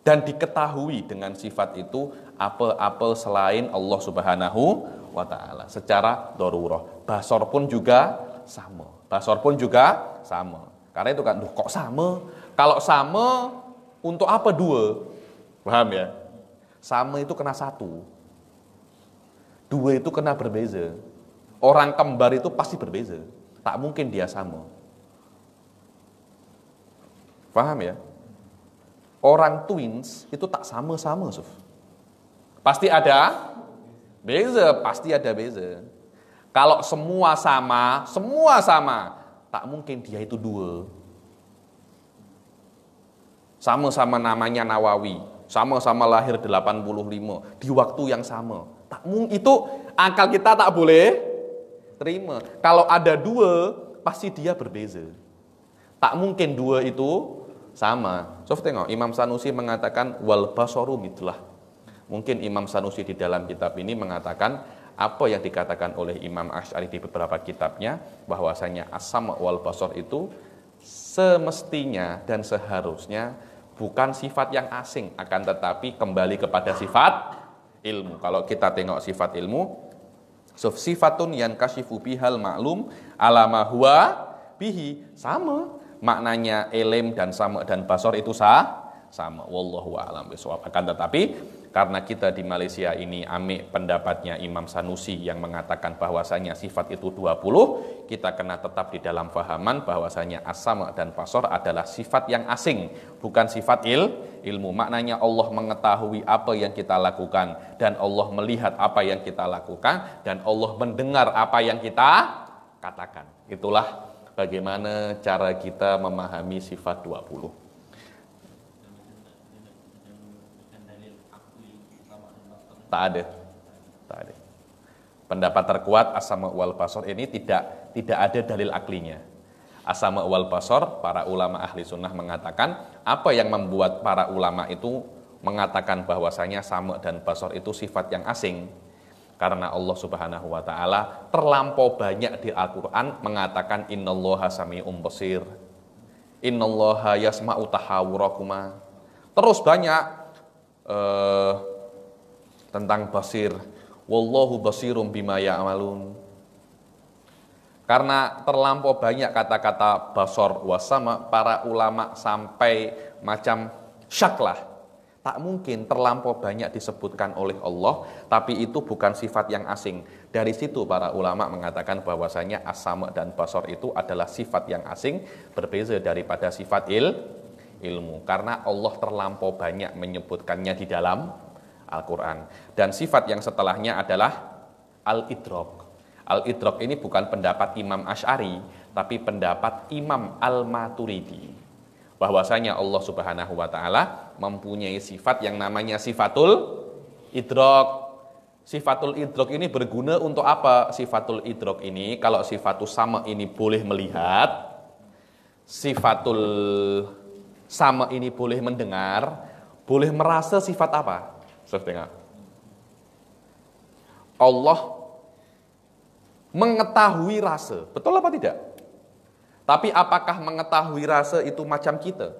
Speaker 1: dan diketahui dengan sifat itu apa-apa selain Allah Subhanahu wa Ta'ala secara darurah. Basar pun juga sama. Basar pun juga sama. Karena itu kan, kok sama? Kalau sama, untuk apa dua? Paham ya? Sama itu kena satu. Dua itu kena berbeza. Orang kembar itu pasti berbeza. Tak mungkin dia sama. Paham ya? Orang twins itu tak sama-sama, Suf. Pasti ada beza, pasti ada beza. Kalau semua sama, tak mungkin dia itu dua. Sama-sama namanya Nawawi, sama-sama lahir 85, di waktu yang sama. Tak mungkin, itu akal kita tak boleh terima. Kalau ada dua, pasti dia berbeza. Tak mungkin dua itu sama. So, tengok, Imam Sanusi mengatakan wal basaru mitlah. Mungkin Imam Sanusi di dalam kitab ini mengatakan apa yang dikatakan oleh Imam Asy'ari di beberapa kitabnya, bahwasanya as-sama wal basar itu semestinya dan seharusnya bukan sifat yang asing, akan tetapi kembali kepada sifat ilmu. Kalau kita tengok sifat ilmu, sifatun yankashifu bihal ma'lum ala ma huwa bihi, sama maknanya ilm dan sama dan basar itu sama. Wallahu a'lam bishawab. Akan tetapi karena kita di Malaysia ini amik pendapatnya Imam Sanusi yang mengatakan bahwasanya sifat itu 20, kita kena tetap di dalam fahaman bahwasanya as-sama dan basar adalah sifat yang asing, bukan sifat ilmu. Maknanya Allah mengetahui apa yang kita lakukan, dan Allah melihat apa yang kita lakukan, dan Allah mendengar apa yang kita katakan. Itulah bagaimana cara kita memahami sifat 20. Tak ada. Pendapat terkuat as-sama wal basar ini tidak ada dalil aklinya. As-sama wal basar, para ulama ahli sunnah mengatakan apa yang membuat para ulama itu mengatakan bahwasanya sama dan basor itu sifat yang asing. Karena Allah Subhanahu wa taala terlampau banyak di Al-Qur'an mengatakan innallaha sami'un basir. Innallaha yasma'u tahawurakuma. Terus banyak tentang basir. Wallahu basirum bima ya'malun. Karena terlampau banyak kata-kata basor wasama, para ulama sampai macam syak lah. Tak mungkin terlampau banyak disebutkan oleh Allah, tapi itu bukan sifat yang asing. Dari situ para ulama mengatakan bahwasanya as-sama dan basor itu adalah sifat yang asing, berbeza daripada sifat ilmu. Karena Allah terlampau banyak menyebutkannya di dalam Al-Quran. Dan sifat yang setelahnya adalah al-idrok. Al-idrok ini bukan pendapat Imam Asy'ari, tapi pendapat Imam Al-Maturidi. Bahwasanya Allah Subhanahu wa taala mempunyai sifat yang namanya sifatul idrok. Sifatul idrok ini berguna untuk apa? Sifatul idrok ini, kalau sifatul sama ini boleh melihat, sifatul sama ini boleh mendengar, boleh merasa sifat apa? Saudara, Allah mengetahui rasa, betul apa tidak? Tapi apakah mengetahui rasa itu macam kita?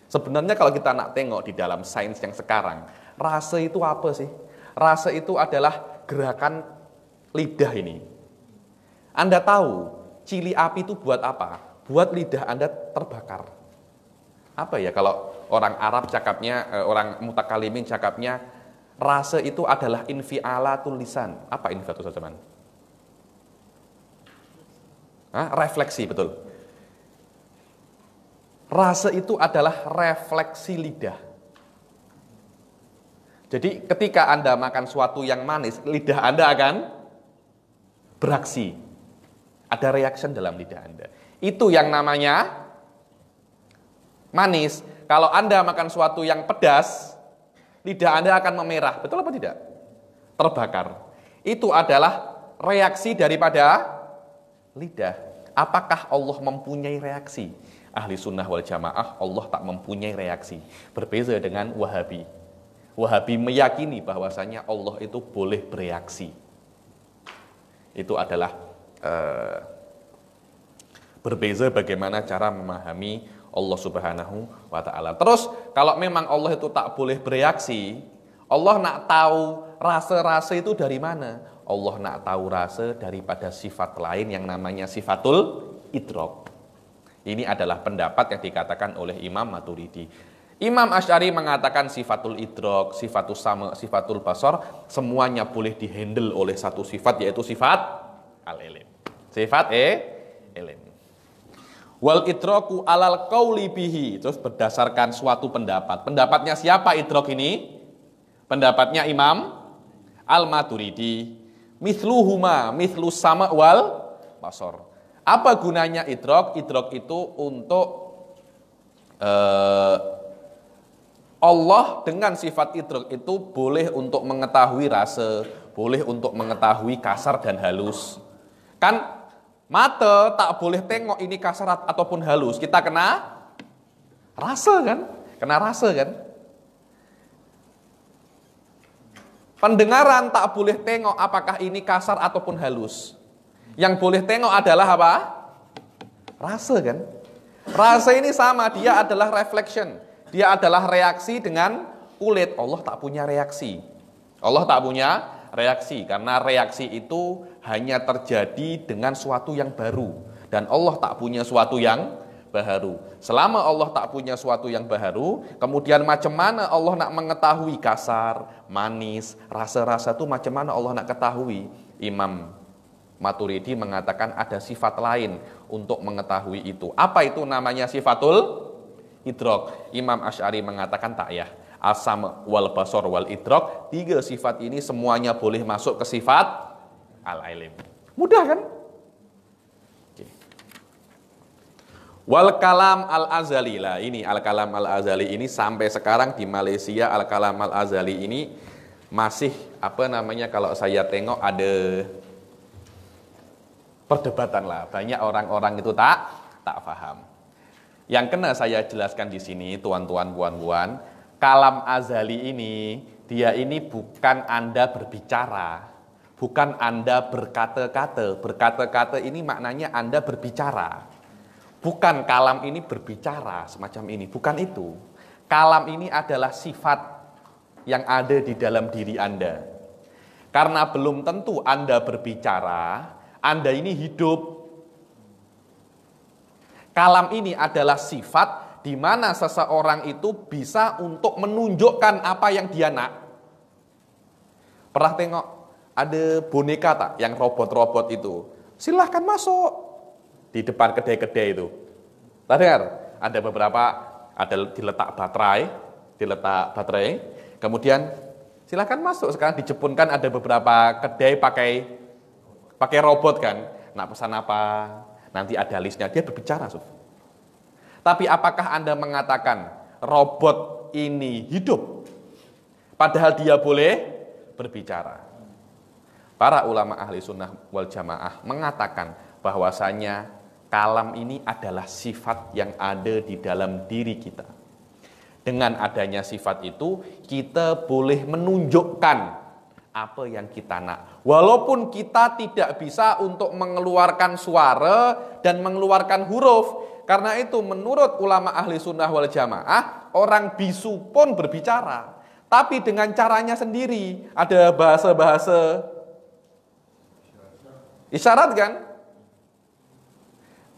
Speaker 1: Sebenarnya kalau kita nak tengok di dalam sains yang sekarang, rasa itu apa sih? Rasa itu adalah gerakan lidah ini. Anda tahu, cili api itu buat apa? Buat lidah Anda terbakar. Apa ya kalau orang Arab cakapnya, orang mutakalimin cakapnya, rasa itu adalah infialatul lisan. Apa infialatul lisan? Refleksi, betul. Rasa itu adalah refleksi lidah. Jadi ketika Anda makan sesuatu yang manis, lidah Anda akan beraksi. Ada reaction dalam lidah Anda. Itu yang namanya manis. Kalau Anda makan sesuatu yang pedas, lidah Anda akan memerah. Betul apa tidak? Terbakar. Itu adalah reaksi daripada lidah. Apakah Allah mempunyai reaksi? Ahli sunnah wal jamaah, Allah tak mempunyai reaksi. Berbeza dengan Wahabi. Wahabi meyakini bahwasanya Allah itu boleh bereaksi. Itu adalah berbeza bagaimana cara memahami Allah Subhanahu wa ta'ala. Terus kalau memang Allah itu tak boleh bereaksi, Allah nak tahu rasa-rasa itu dari mana? Allah nak tahu rasa daripada sifat lain yang namanya sifatul idrok. Ini adalah pendapat yang dikatakan oleh Imam Maturidi. Imam Asy'ari mengatakan sifatul idrok, sifatul sama, sifatul basar, semuanya boleh dihandle oleh satu sifat, yaitu sifat al-ilim. Sifat ilim. Wal idroku alal qauli bihi. Terus berdasarkan suatu pendapat. Pendapatnya siapa idrok ini? Pendapatnya Imam Al-Maturidi. Mithluhuma, mithlu sama wal basar. Apa gunanya idrok? Idrok itu untuk Allah dengan sifat idrok itu boleh untuk mengetahui rasa, boleh untuk mengetahui kasar dan halus. Kan mata tak boleh tengok ini kasar ataupun halus. Kita kena rasa kan? Kena rasa kan? Pendengaran tak boleh tengok apakah ini kasar ataupun halus. Yang boleh tengok adalah apa? Rasa kan? Rasa ini sama, dia adalah reflection. Dia adalah reaksi dengan kulit. Allah tak punya reaksi. Allah tak punya reaksi. Karena reaksi itu hanya terjadi dengan suatu yang baru. Dan Allah tak punya suatu yang baharu. Selama Allah tak punya suatu yang baharu, kemudian macam mana Allah nak mengetahui kasar, manis, rasa-rasa itu macam mana Allah nak ketahui? Imam Maturidi mengatakan ada sifat lain untuk mengetahui itu. Apa itu namanya sifatul idrok? Imam Asy'ari mengatakan tak ya. As-sama wal basar wal idrok, tiga sifat ini semuanya boleh masuk ke sifat al-ilim. Mudah kan? Wal kalam al-azali lah, ini al-kalam al-azali ini sampai sekarang di Malaysia al-kalam al-azali ini masih apa namanya, kalau saya tengok ada perdebatan lah, banyak orang-orang itu tak paham. Yang kena saya jelaskan di sini, tuan-tuan, puan-puan, Kalam azali ini, dia ini bukan Anda berbicara, bukan Anda berkata-kata. Berkata-kata ini maknanya Anda berbicara. Bukan kalam ini berbicara semacam ini, bukan itu. Kalam ini adalah sifat yang ada di dalam diri Anda. Karena belum tentu Anda berbicara, Anda ini hidup. Kalam ini adalah sifat di mana seseorang itu bisa untuk menunjukkan apa yang dia nak. Pernah tengok ada boneka tak yang robot-robot itu? Silahkan masuk di depan kedai-kedai itu. Tak dengar? Ada beberapa, ada diletak baterai, kemudian silahkan masuk. Sekarang dijepunkan ada beberapa kedai pakai robot kan. Nak pesan apa? Nanti ada listnya, dia berbicara. Tapi apakah Anda mengatakan robot ini hidup? Padahal dia boleh berbicara. Para ulama ahli sunnah wal jamaah mengatakan bahwasanya kalam ini adalah sifat yang ada di dalam diri kita. Dengan adanya sifat itu, kita boleh menunjukkan apa yang kita nak. Walaupun kita tidak bisa untuk mengeluarkan suara dan mengeluarkan huruf. Karena itu menurut ulama ahli sunnah wal jamaah, orang bisu pun berbicara. Tapi dengan caranya sendiri. Ada bahasa-bahasa isyarat kan?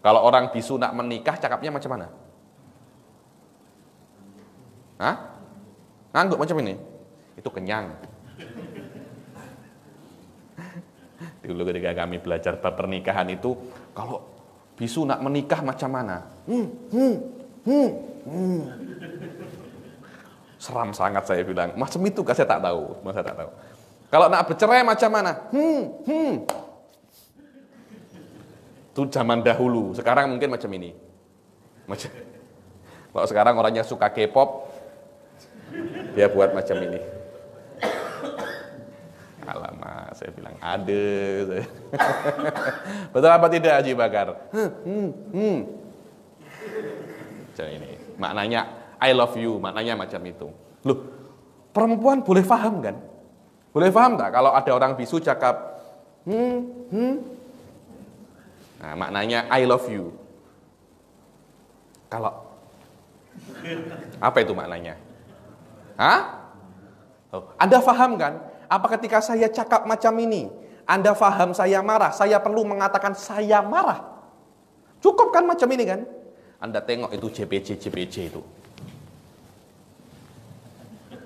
Speaker 1: Kalau orang bisu nak menikah, cakapnya macam mana? Hah? Ngangguk macam ini? Itu kenyang. Dulu ketika kami belajar bab pernikahan itu, kalau bisu nak menikah macam mana? Seram sangat saya bilang. Macam itu kan saya tak tahu. Kalau nak bercerai macam mana? Itu zaman dahulu. Sekarang mungkin macam ini. Kalau sekarang orangnya suka K-pop, dia buat macam ini. Alamak, saya bilang ada. Betul apa tidak Haji Bakar? Macam ini. Maknanya I love you, maknanya macam itu. Loh, perempuan boleh paham kan? Boleh paham tak kalau ada orang bisu cakap Nah, maknanya I love you. Kalau apa itu maknanya? Hah? Oh, Anda paham kan? Apa ketika saya cakap macam ini, Anda paham saya marah, saya perlu mengatakan saya marah? Cukup kan macam ini kan? Anda tengok itu JPJ itu.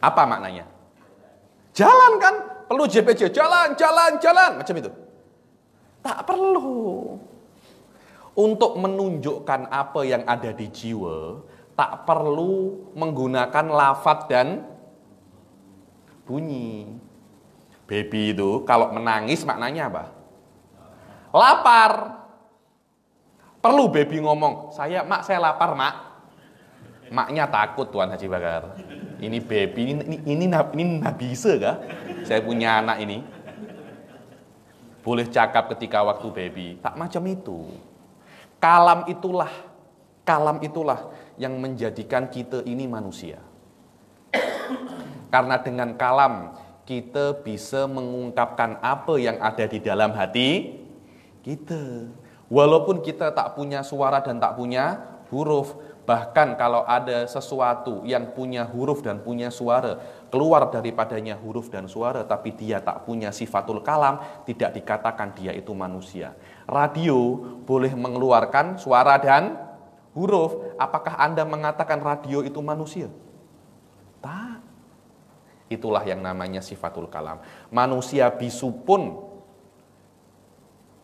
Speaker 1: Apa maknanya? Jalan kan? Perlu JPJ, jalan, macam itu. Tak perlu. Untuk menunjukkan apa yang ada di jiwa, tak perlu menggunakan lafaz dan bunyi. Baby itu kalau menangis maknanya apa? Lapar. Perlu baby ngomong, saya lapar, Mak. Maknya takut Tuan Haji Bakar. Ini baby, ini Nabi Isa kah? Saya punya anak ini. Boleh cakap ketika waktu baby, tak macam itu. Kalam itulah yang menjadikan kita ini manusia. Karena dengan kalam kita bisa mengungkapkan apa yang ada di dalam hati kita. Walaupun kita tak punya suara dan tak punya huruf. Bahkan kalau ada sesuatu yang punya huruf dan punya suara, keluar daripadanya huruf dan suara, tapi dia tak punya sifatul kalam, tidak dikatakan dia itu manusia. Radio boleh mengeluarkan suara dan huruf. Apakah Anda mengatakan radio itu manusia? Tak. Itulah yang namanya sifatul kalam. Manusia bisu pun,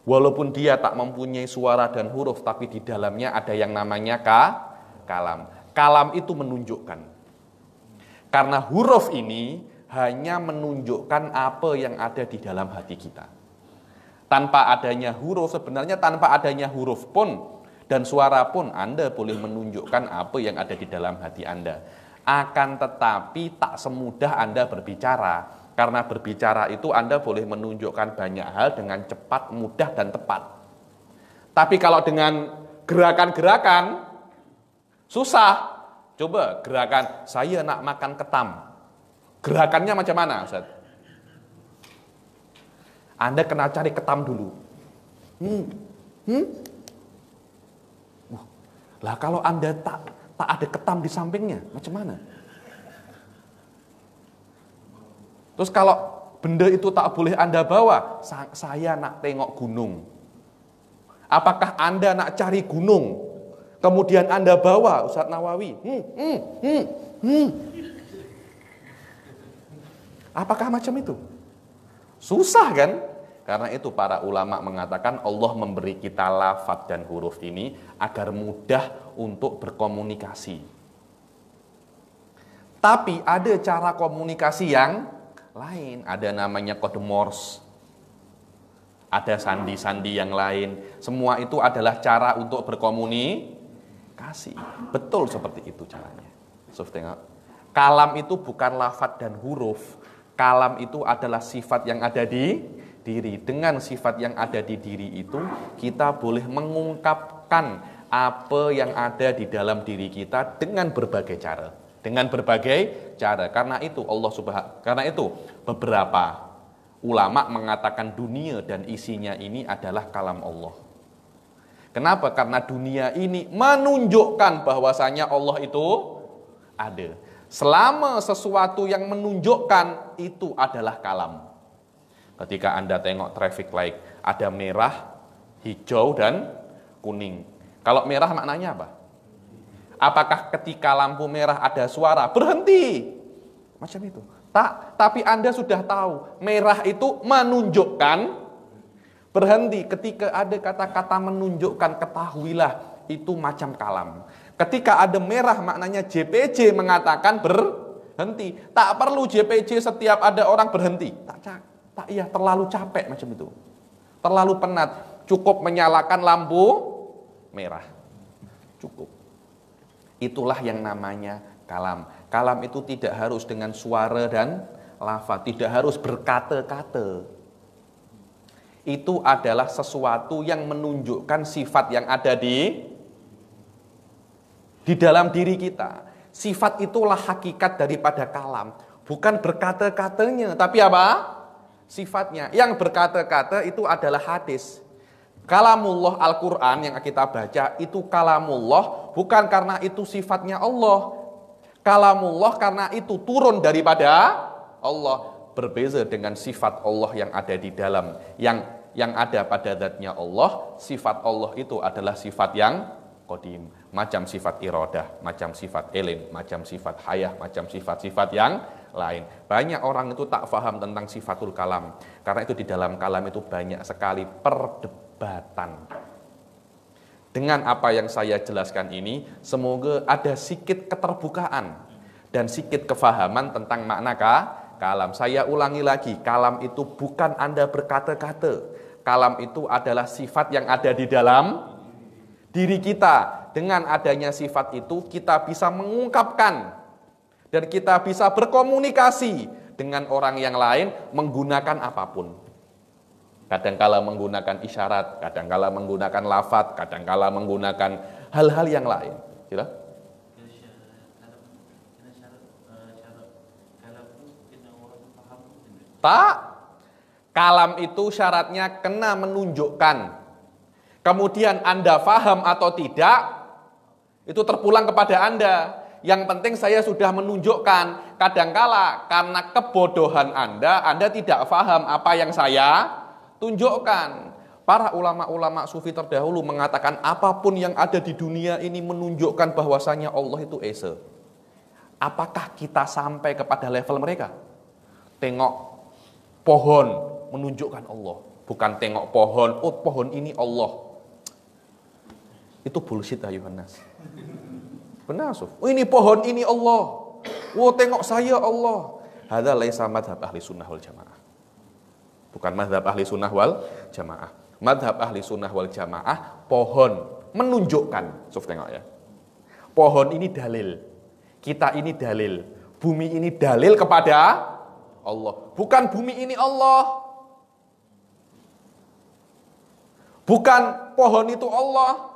Speaker 1: walaupun dia tak mempunyai suara dan huruf, tapi di dalamnya ada yang namanya kalam. Kalam itu menunjukkan. Karena huruf ini hanya menunjukkan apa yang ada di dalam hati kita. Tanpa adanya huruf, sebenarnya tanpa adanya huruf pun dan suara pun Anda boleh menunjukkan apa yang ada di dalam hati Anda. Akan tetapi tak semudah Anda berbicara. Karena berbicara itu Anda boleh menunjukkan banyak hal dengan cepat, mudah, dan tepat. Tapi kalau dengan gerakan-gerakan, susah. Coba gerakan saya nak makan ketam. Gerakannya macam mana, Ustaz? Anda kena cari ketam dulu. Lah kalau Anda tak ada ketam di sampingnya, macam mana? Terus kalau benda itu tak boleh Anda bawa, saya nak tengok gunung. Apakah Anda nak cari gunung? Kemudian Anda bawa, Ustaz Nawawi. Apakah macam itu? Susah kan? Karena itu para ulama mengatakan Allah memberi kita lafaz dan huruf ini agar mudah untuk berkomunikasi. Tapi ada cara komunikasi yang lain. Ada namanya kode Morse. Ada sandi-sandi yang lain. Semua itu adalah cara untuk berkomunikasi. Betul seperti itu caranya. Tengok. Kalam itu bukan lafaz dan huruf. Kalam itu adalah sifat yang ada di diri. Dengan sifat yang ada di diri itu, kita boleh mengungkapkan apa yang ada di dalam diri kita dengan berbagai cara. Karena itu beberapa ulama mengatakan dunia dan isinya ini adalah kalam Allah. Kenapa? Karena dunia ini menunjukkan bahwasanya Allah itu ada. Selama sesuatu yang menunjukkan itu adalah kalam. Ketika Anda tengok traffic light, ada merah, hijau, dan kuning. Kalau merah maknanya apa? Apakah ketika lampu merah ada suara, berhenti? Macam itu. Tak, tapi Anda sudah tahu, merah itu menunjukkan berhenti. Ketika ada kata-kata menunjukkan, ketahuilah itu macam kalam. Ketika ada merah maknanya JPJ mengatakan berhenti. Tak perlu JPJ setiap ada orang berhenti. Tak iya, terlalu capek macam itu. Terlalu penat. Cukup menyalakan lampu merah. Cukup. Itulah yang namanya kalam. Kalam itu tidak harus dengan suara dan lafaz, tidak harus berkata-kata. Itu adalah sesuatu yang menunjukkan sifat yang ada di dalam diri kita. Sifat itulah hakikat daripada kalam. Bukan berkata-katanya, tapi apa? Sifatnya. Yang berkata-kata itu adalah hadis. Kalamullah Al-Quran yang kita baca itu kalamullah bukan karena itu sifatnya Allah. Kalamullah karena itu turun daripada Allah. Berbeza dengan sifat Allah yang ada di dalam. Yang ada pada zatnya Allah. Sifat Allah itu adalah sifat yang qadim. Macam sifat iradah, macam sifat ilm, macam sifat hayah, macam sifat-sifat yang lain. Banyak orang itu tak faham tentang sifatul kalam. Karena itu di dalam kalam itu banyak sekali perdebatan. Dengan apa yang saya jelaskan ini, semoga ada sedikit keterbukaan dan sedikit kefahaman tentang makna kalam. Saya ulangi lagi, kalam itu bukan Anda berkata-kata. Kalam itu adalah sifat yang ada di dalam diri kita. Dengan adanya sifat itu, kita bisa mengungkapkan dan kita bisa berkomunikasi dengan orang yang lain menggunakan apapun. Kadangkala menggunakan isyarat, kadangkala menggunakan lafaz, kadangkala menggunakan hal-hal yang lain. Sila? Tak. Kalam itu syaratnya kena menunjukkan. Kemudian Anda faham atau tidak, itu terpulang kepada Anda. Yang penting saya sudah menunjukkan. Kadangkala karena kebodohan Anda tidak faham apa yang saya tunjukkan. Para ulama-ulama sufi terdahulu mengatakan apapun yang ada di dunia ini menunjukkan bahwasanya Allah itu esa. Apakah kita sampai kepada level mereka? Tengok pohon menunjukkan Allah. Bukan tengok pohon, oh pohon ini Allah. Itu bullshit ayuhan nas. Benar, Suf. Oh, ini pohon, ini Allah. Oh, tengok saya Allah. Hadza laisa madhab ahli sunnah wal jamaah. Bukan madhab ahli sunnah wal jamaah. Madhab ahli sunnah wal jamaah, pohon menunjukkan. Suf, tengok ya. Pohon ini dalil. Kita ini dalil. Bumi ini dalil kepada Allah. Bukan bumi ini Allah. Bukan pohon itu Allah.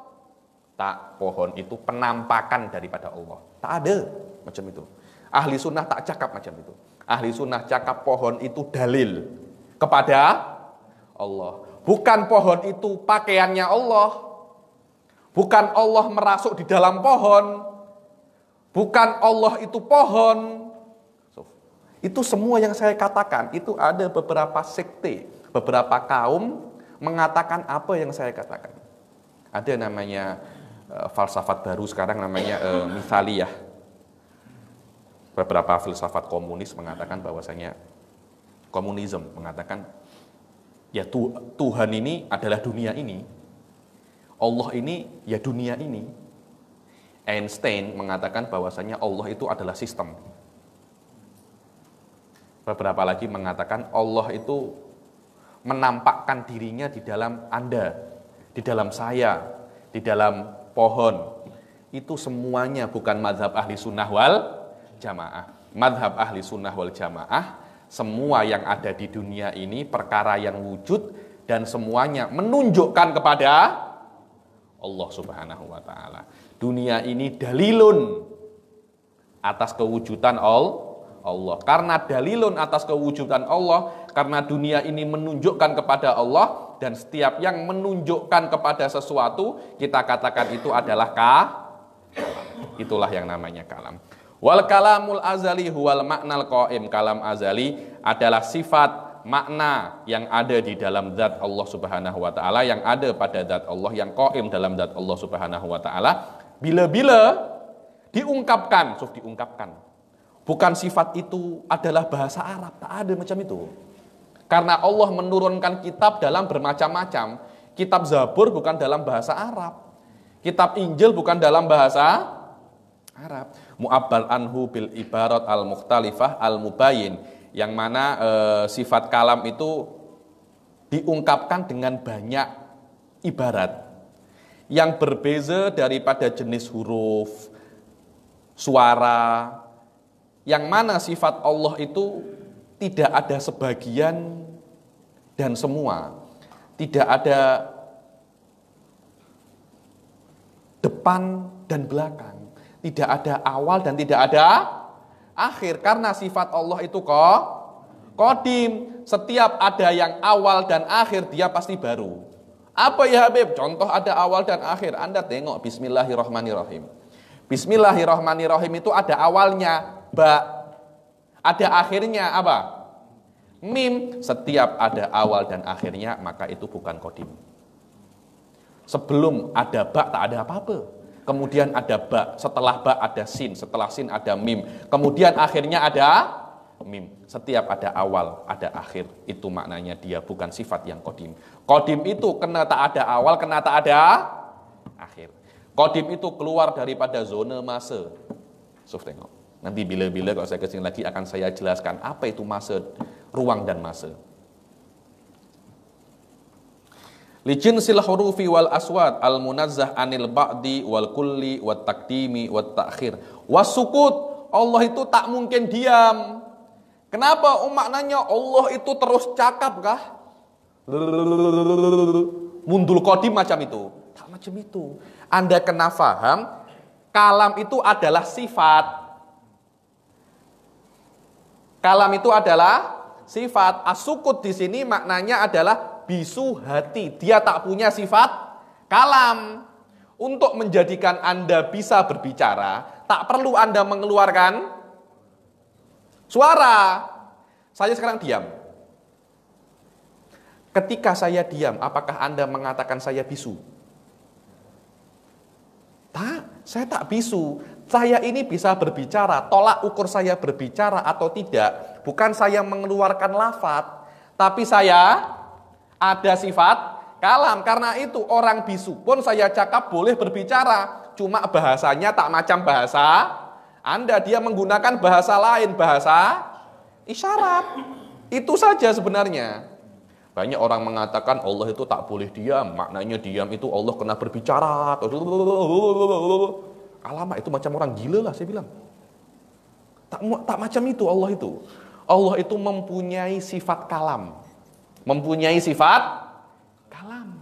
Speaker 1: Tak, pohon itu penampakan daripada Allah. Tak ada macam itu. Ahli sunnah tak cakap macam itu. Ahli sunnah cakap pohon itu dalil kepada Allah. Bukan pohon itu pakaiannya Allah. Bukan Allah merasuk di dalam pohon. Bukan Allah itu pohon. Itu semua yang saya katakan. Itu ada beberapa sekte, beberapa kaum mengatakan apa yang saya katakan. Ada namanya falsafat baru sekarang namanya mithaliyah. Beberapa filsafat komunis mengatakan bahwasanya komunisme mengatakan ya Tuhan ini adalah dunia ini. Allah ini ya dunia ini. Einstein mengatakan bahwasanya Allah itu adalah sistem. Beberapa lagi mengatakan Allah itu menampakkan dirinya di dalam Anda, di dalam saya, di dalam pohon. Itu semuanya bukan mazhab ahli sunnah wal jamaah. Mazhab ahli sunnah wal jamaah, semua yang ada di dunia ini perkara yang wujud dan semuanya menunjukkan kepada Allah Subhanahu wa taala. Dunia ini dalilun atas kewujudan Allah. Karena dalilun atas kewujudan Allah, karena dunia ini menunjukkan kepada Allah, dan setiap yang menunjukkan kepada sesuatu kita katakan itu adalah itulah yang namanya kalam. Wal kalamul azali huwal maknal qaim. Kalam azali adalah sifat makna yang ada di dalam zat Allah Subhanahu wa taala, yang ada pada zat Allah, yang qaim dalam zat Allah Subhanahu wa taala. Bila-bila diungkapkan, bukan sifat itu adalah bahasa Arab, tak ada macam itu. Karena Allah menurunkan kitab dalam bermacam-macam. Kitab Zabur bukan dalam bahasa Arab. Kitab Injil bukan dalam bahasa Arab. Mu'abbal anhu bil ibarat al-mukhtalifah al-mubayyin. Yang mana sifat kalam itu diungkapkan dengan banyak ibarat. Yang berbeza daripada jenis huruf, suara. Yang mana sifat Allah itu tidak ada sebagian dan semua. Tidak ada depan dan belakang. Tidak ada awal dan tidak ada akhir. Karena sifat Allah itu qadim. Setiap ada yang awal dan akhir, dia pasti baru. Apa ya Habib? Contoh ada awal dan akhir. Anda tengok Bismillahirrahmanirrahim. Bismillahirrahmanirrahim itu ada awalnya ba, ada akhirnya apa? Mim. Setiap ada awal dan akhirnya maka itu bukan qadim. Sebelum ada ba tak ada apa-apa. Kemudian ada ba, setelah ba ada sin, setelah sin ada mim. Kemudian akhirnya ada mim. Setiap ada awal, ada akhir. Itu maknanya dia bukan sifat yang qadim. Qadim itu kena tak ada awal, kena tak ada akhir. Qadim itu keluar daripada zona masa. Tengok. Nanti bila-bila kalau saya kesini lagi akan saya jelaskan apa itu masa, ruang dan masa. Lijinsil hurufi wal aswat al munazzah anil ba'di wal kulli wat taqdimi wat ta'khir. Wasukut, Allah itu tak mungkin diam. Kenapa? Maknanya Allah itu terus cakap kah? Mundul qadim macam itu. Tak macam itu. Anda kena faham, kalam itu adalah sifat. Kalam itu adalah sifat. As-sukut di sini maknanya adalah bisu hati. Dia tak punya sifat kalam. Untuk menjadikan Anda bisa berbicara, tak perlu Anda mengeluarkan suara. Saya sekarang diam. Ketika saya diam, apakah Anda mengatakan saya bisu? Tak, saya tak bisu. Saya ini bisa berbicara. Tolak ukur saya berbicara atau tidak, bukan saya mengeluarkan lafaz, tapi saya ada sifat kalam. Karena itu orang bisu pun saya cakap boleh berbicara. Cuma bahasanya tak macam bahasa Anda. Dia menggunakan bahasa lain, bahasa isyarat. Itu saja sebenarnya. Banyak orang mengatakan Allah itu tak boleh diam. Maknanya diam itu Allah kena berbicara. Alamak, itu macam orang gila lah saya bilang. Tak macam itu Allah itu. Allah itu mempunyai sifat kalam. Mempunyai sifat kalam.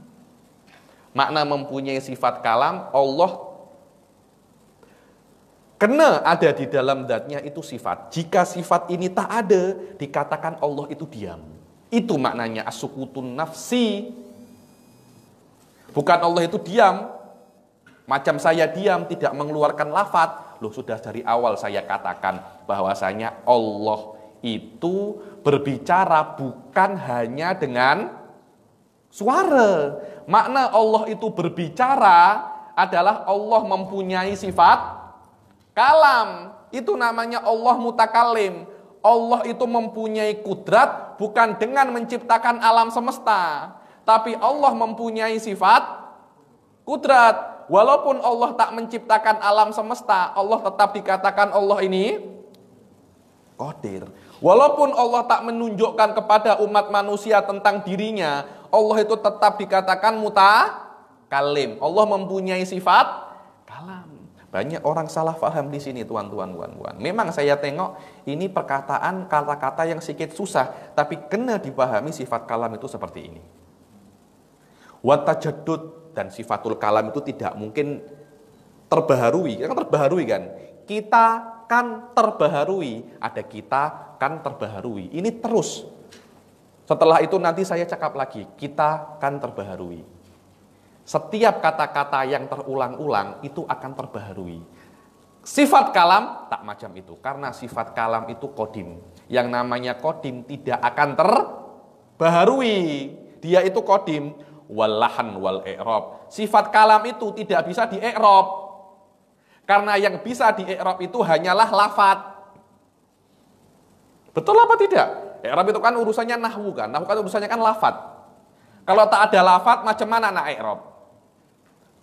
Speaker 1: Makna mempunyai sifat kalam, Allah kena ada di dalam zatnya itu sifat. Jika sifat ini tak ada, dikatakan Allah itu diam. Itu maknanya as-sukutun nafsi. Bukan Allah itu diam. Macam saya diam, tidak mengeluarkan lafaz. Loh, sudah dari awal saya katakan bahwasanya Allah itu berbicara bukan hanya dengan suara. Makna Allah itu berbicara adalah Allah mempunyai sifat kalam. Itu namanya Allah mutakalim. Allah itu mempunyai kudrat bukan dengan menciptakan alam semesta, tapi Allah mempunyai sifat kudrat. Walaupun Allah tak menciptakan alam semesta, Allah tetap dikatakan Allah ini qadir. Walaupun Allah tak menunjukkan kepada umat manusia tentang dirinya, Allah itu tetap dikatakan mutakalim. Allah mempunyai sifat kalam. Banyak orang salah paham di sini, tuan-tuan. Memang saya tengok ini perkataan kata-kata yang sedikit susah, tapi kena dipahami sifat kalam itu seperti ini. Wa tajaddud, dan sifatul kalam itu tidak mungkin terbaharui. Kan terbaharui kan? Kita kan terbaharui, ada kita kan terbaharui. Ini terus. Setelah itu nanti saya cakap lagi, kita kan terbaharui. Setiap kata-kata yang terulang-ulang itu akan terbaharui. Sifat kalam tak macam itu, karena sifat kalam itu qadim. Yang namanya qadim tidak akan terbaharui. Dia itu qadim, wal lahan wal i'rab. Sifat kalam itu tidak bisa di-i'rab. Karena yang bisa di-i'rab itu hanyalah lafaz. Betul apa tidak? I'rab itu kan urusannya nahwu kan. Nahwu kan urusannya kan lafaz. Kalau tak ada lafaz, macam mana nak i'rab?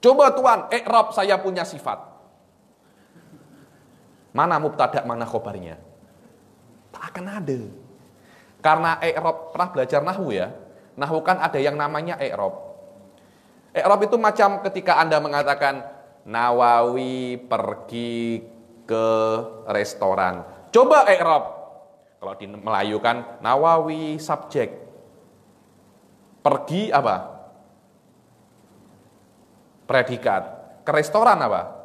Speaker 1: Coba tuan, i'rab saya punya sifat. Mana mubtada, mana khobarnya? Tak akan ada. Karena i'rab, pernah belajar nahwu ya? Nahwu kan ada yang namanya i'rab. I'rab itu macam ketika Anda mengatakan Nawawi pergi ke restoran. Coba i'rab. Kalau di Melayu kan Nawawi subjek. Pergi apa? Predikat. Ke restoran apa?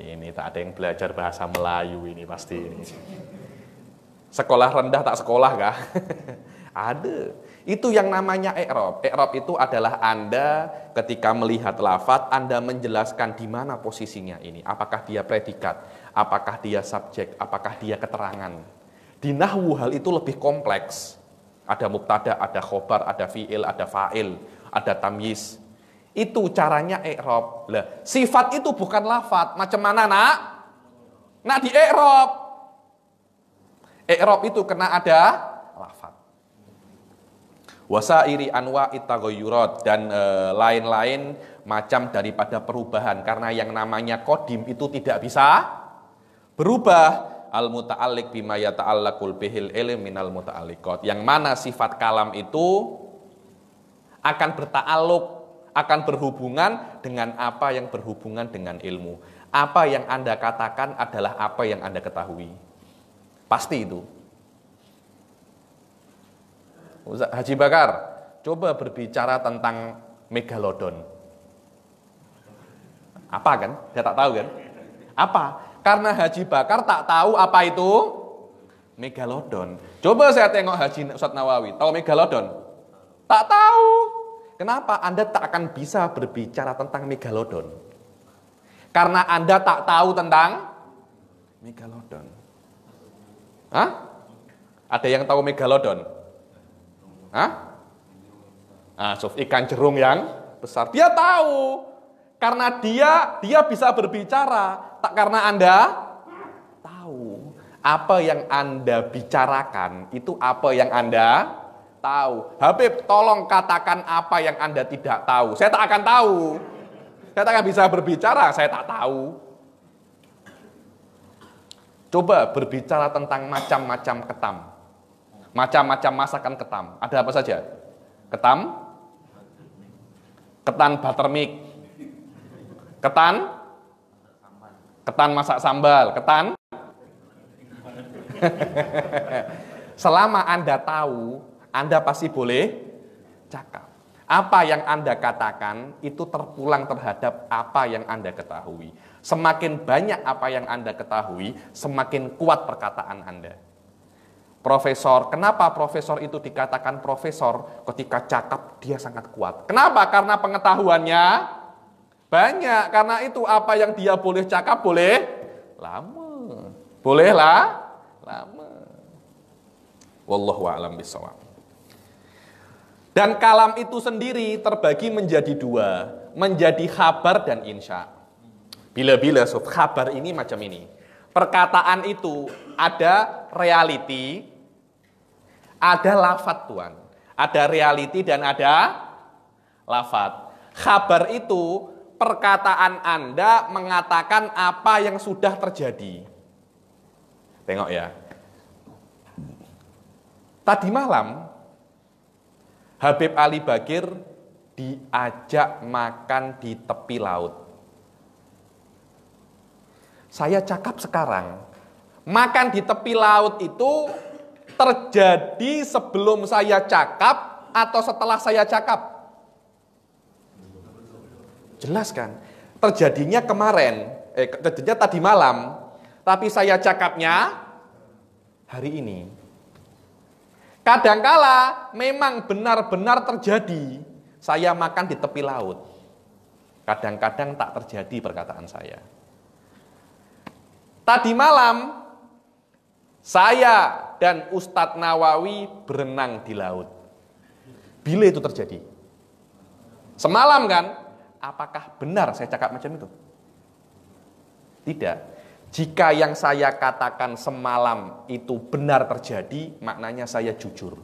Speaker 1: Ini tak ada yang belajar bahasa Melayu ini pasti ini. Sekolah rendah tak sekolah kah? Ada. Itu yang namanya i'rab. I'rab itu adalah Anda ketika melihat lafaz, Anda menjelaskan di mana posisinya ini. Apakah dia predikat, apakah dia subjek, apakah dia keterangan. Di nahwu hal itu lebih kompleks. Ada mubtada, ada khobar, ada fi'il, ada fa'il, ada tamyiz. Itu caranya i'rab. Lah, sifat itu bukan lafaz. Macam mana, Nak? Nak di i'rab. I'rab itu kena ada lafaz. Wasairi anwa itaghayyurat, dan lain-lain macam daripada perubahan, karena yang namanya qadim itu tidak bisa berubah. Al muta'alliq bima yata'allaqul bihil ilm minal muta'alliqat, yang mana sifat kalam itu akan berta'alluq, akan berhubungan dengan apa yang berhubungan dengan ilmu. Apa yang Anda katakan adalah apa yang Anda ketahui. Pasti itu. Haji Bakar, coba berbicara tentang megalodon. Apa kan? Dia tak tahu kan? Apa? Karena Haji Bakar tak tahu apa itu megalodon. Coba saya tengok Haji Ustadz Nawawi, tahu megalodon? Tak tahu. Kenapa? Anda tak akan bisa berbicara tentang megalodon. Karena Anda tak tahu tentang megalodon. Hah? Ada yang tahu megalodon? Hah? Ikan jerung yang besar. Dia tahu. Karena dia bisa berbicara. Tak karena Anda tahu. Apa yang Anda bicarakan, itu apa yang Anda tahu. Habib, tolong katakan apa yang Anda tidak tahu. Saya tak akan tahu. Saya tak akan bisa berbicara, saya tak tahu. Coba berbicara tentang macam-macam ketam. Macam-macam masakan ketam. Ada apa saja? Ketam, ketan buttermilk, ketan masak sambal, ketan. Selama Anda tahu, Anda pasti boleh cakap. Apa yang Anda katakan itu terpulang terhadap apa yang Anda ketahui. Semakin banyak apa yang Anda ketahui, semakin kuat perkataan Anda. Profesor, kenapa profesor itu dikatakan profesor? Ketika cakap dia sangat kuat. Kenapa? Karena pengetahuannya banyak. Karena itu apa yang dia boleh cakap boleh lama. Bolehlah lama. Wallahu a'lam bishawab. Dan kalam itu sendiri terbagi menjadi dua, menjadi khabar dan insya. Bila-bila khabar ini macam ini. Perkataan itu ada reality, ada lafadz Tuhan. Ada reality dan ada lafadz. Khabar itu perkataan Anda mengatakan apa yang sudah terjadi. Tengok ya. Tadi malam Habib Ali Bagir diajak makan di tepi laut. Saya cakap sekarang, makan di tepi laut itu terjadi sebelum saya cakap atau setelah saya cakap? Jelas kan? Terjadinya kemarin, terjadinya tadi malam, tapi saya cakapnya hari ini. Kadangkala memang benar-benar terjadi saya makan di tepi laut. Kadang-kadang tak terjadi perkataan saya. Tadi malam saya dan Ustadz Nawawi berenang di laut. Bila itu terjadi? Semalam kan? Apakah benar saya cakap macam itu? Tidak. Jika yang saya katakan semalam itu benar terjadi, maknanya saya jujur.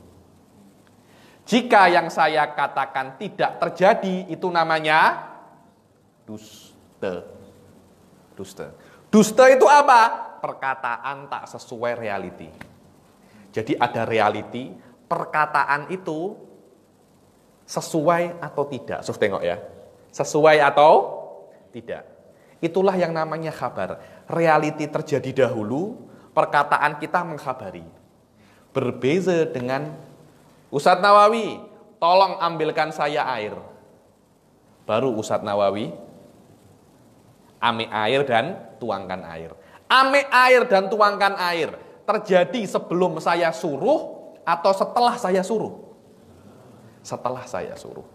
Speaker 1: Jika yang saya katakan tidak terjadi, itu namanya dusta. Dusta. Dusta itu apa? Perkataan tak sesuai reality. Jadi ada reality, perkataan itu sesuai atau tidak. So, tengok ya. Sesuai atau tidak. Itulah yang namanya khabar. Reality terjadi dahulu, perkataan kita mengkhabari. Berbeza dengan Ustadz Nawawi, tolong ambilkan saya air. Baru Ustadz Nawawi ambil air dan tuangkan air. Ambil air dan tuangkan air terjadi sebelum saya suruh atau setelah saya suruh? Setelah saya suruh.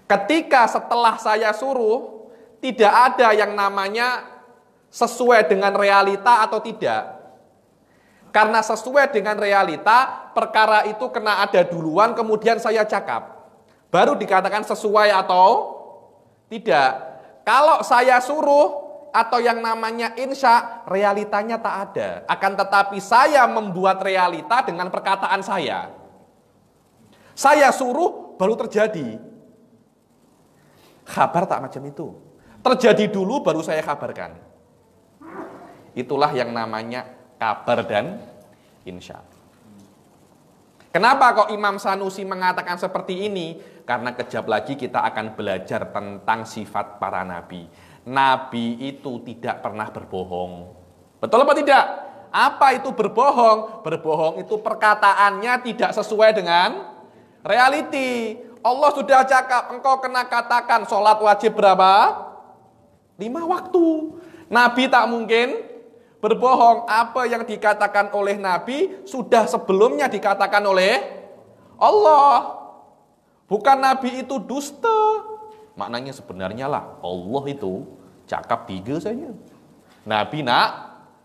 Speaker 1: Ketika setelah saya suruh, tidak ada yang namanya sesuai dengan realita atau tidak. Karena sesuai dengan realita, perkara itu kena ada duluan, kemudian saya cakap. Baru dikatakan sesuai atau tidak. Kalau saya suruh atau yang namanya insya, realitanya tak ada. Akan tetapi saya membuat realita dengan perkataan saya. Saya suruh, baru terjadi. Kabar tak macam itu. Terjadi dulu baru saya kabarkan. Itulah yang namanya kabar dan insya. Kenapa kok Imam Sanusi mengatakan seperti ini? Karena kejap lagi kita akan belajar tentang sifat para nabi. Nabi itu tidak pernah berbohong. Betul apa tidak? Apa itu berbohong? Berbohong itu perkataannya tidak sesuai dengan reality. Allah sudah cakap, engkau kena katakan sholat wajib berapa? 5 waktu. Nabi tak mungkin berbohong. Apa yang dikatakan oleh Nabi sudah sebelumnya dikatakan oleh Allah. Bukan Nabi itu dusta. Maknanya sebenarnya lah Allah itu cakap 3 saja. Nabi nak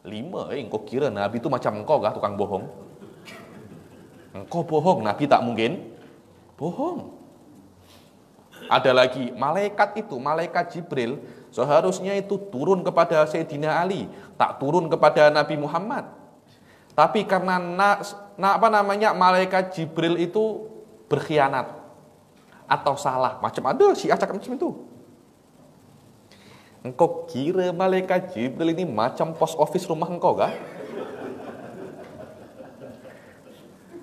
Speaker 1: 5. Engkau kira Nabi itu macam engkau kah tukang bohong? Engkau bohong, Nabi tak mungkin bohong. Ada lagi, malaikat itu, malaikat Jibril seharusnya itu turun kepada Sayyidina Ali, tak turun kepada Nabi Muhammad. Tapi karena malaikat Jibril itu berkhianat atau salah, macam ada Syiah cakap macam itu. Engkau kira malaikat Jibril ini macam pos office rumah engkau kah?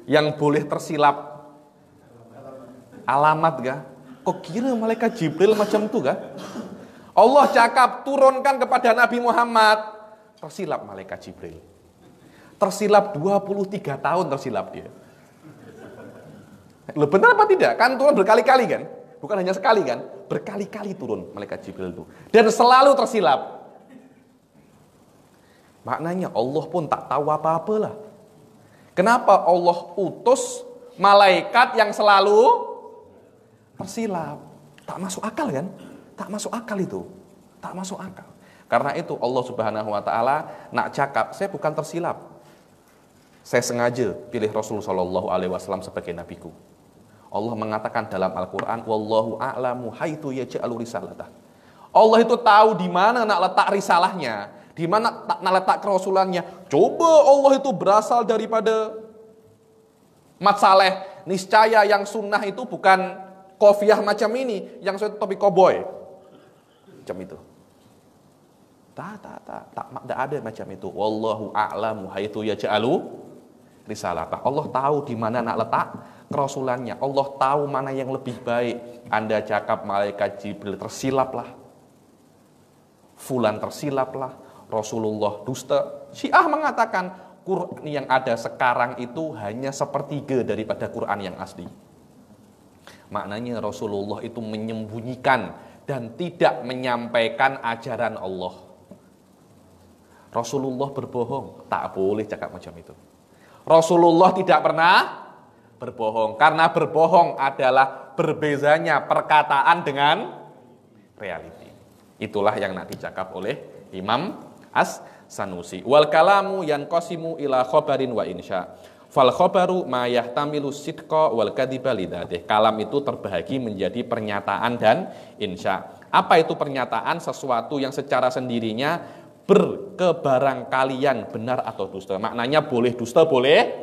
Speaker 1: Yang boleh tersilap alamat kah? Kok kira malaikat Jibril macam itu kah? Allah cakap turunkan kepada Nabi Muhammad. Tersilap malaikat Jibril. Tersilap 23 tahun tersilap dia. Loh, benar apa tidak? Kan turun berkali-kali kan? Bukan hanya sekali kan, berkali-kali turun malaikat Jibril itu. Dan selalu tersilap. Maknanya Allah pun tak tahu apa-apa lah. Kenapa Allah utus malaikat yang selalu tersilap? Tak masuk akal kan? Tak masuk akal itu. Tak masuk akal. Karena itu Allah Subhanahu wa taala nak cakap, saya bukan tersilap. Saya sengaja pilih Rasul sallallahu alaihi wasallam sebagai nabiku. Allah mengatakan dalam Al-Qur'an, wallahu a'lamu haitsu yaj'alu risalatah. Allah itu tahu di mana nak letak risalahnya, di mana nak letak kerasulannya. Coba Allah itu berasal daripada Mat Saleh, niscaya yang sunnah itu bukan kofiah macam ini, yang saya topi koboi. Macam itu. Tak ada macam itu. Wallahu a'lamu haitsu yaj'alu risalatah. Allah tahu di mana nak letak kerasulannya. Allah tahu mana yang lebih baik. Anda cakap malaikat Jibril tersilaplah. Fulan tersilaplah. Rasulullah dusta. Syiah mengatakan Quran yang ada sekarang itu hanya sepertiga daripada Quran yang asli. Maknanya Rasulullah itu menyembunyikan dan tidak menyampaikan ajaran Allah. Rasulullah berbohong, tak boleh cakap macam itu. Rasulullah tidak pernah berbohong, karena berbohong adalah berbezanya perkataan dengan realiti. Itulah yang nak dicakap oleh Imam As-Sanusi. Wal kalamu yanqasimu ila khabarin wa insya. Fal khabaru ma yahtamilu sidqa wal kadhiba lidzatih. Kalam itu terbagi menjadi pernyataan dan insya. Apa itu pernyataan? Sesuatu yang secara sendirinya berkebarangkalian benar atau dusta. Maknanya boleh dusta, boleh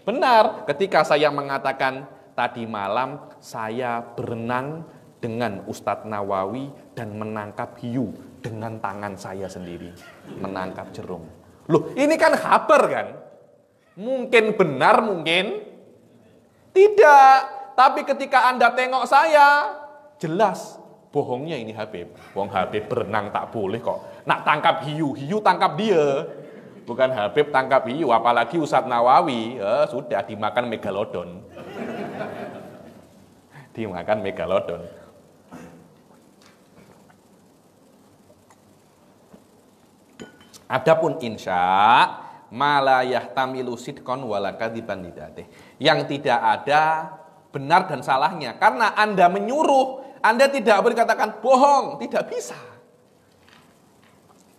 Speaker 1: benar. Ketika saya mengatakan tadi malam saya berenang dengan Ustadz Nawawi dan menangkap hiu dengan tangan saya sendiri, menangkap jerung. Loh, ini kan kabar kan? Mungkin benar, mungkin tidak. Tapi ketika Anda tengok saya, jelas bohongnya ini Habib. Wong Habib berenang tak boleh kok. Nak tangkap hiu, hiu tangkap dia. Bukan Habib tangkap hiu, apalagi Ustadz Nawawi, sudah dimakan megalodon. Dimakan megalodon. Adapun insya ma la yahtamilu sidqan wala kadziban lidzatih, yang tidak ada benar dan salahnya. Karena Anda menyuruh, Anda tidak boleh katakan bohong, tidak bisa.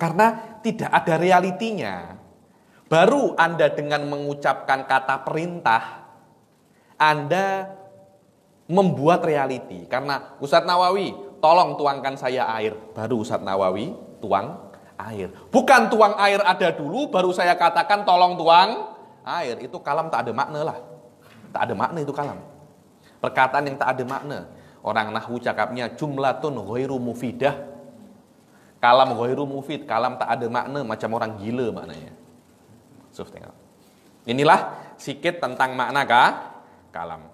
Speaker 1: Karena tidak ada realitinya. Baru Anda dengan mengucapkan kata perintah, Anda membuat realiti. Karena Ustadz Nawawi, tolong tuangkan saya air. Baru Ustadz Nawawi tuang air. Bukan tuang air ada dulu, baru saya katakan tolong tuang air. Itu kalam tak ada makna lah. Tak ada makna itu kalam. Perkataan yang tak ada makna. Orang nahwu cakapnya jumlatun ghairu mufidah. Kalam ghairu mufid, kalam tak ada makna, macam orang gila maknanya. Tengok. Inilah sikit tentang makna kalam.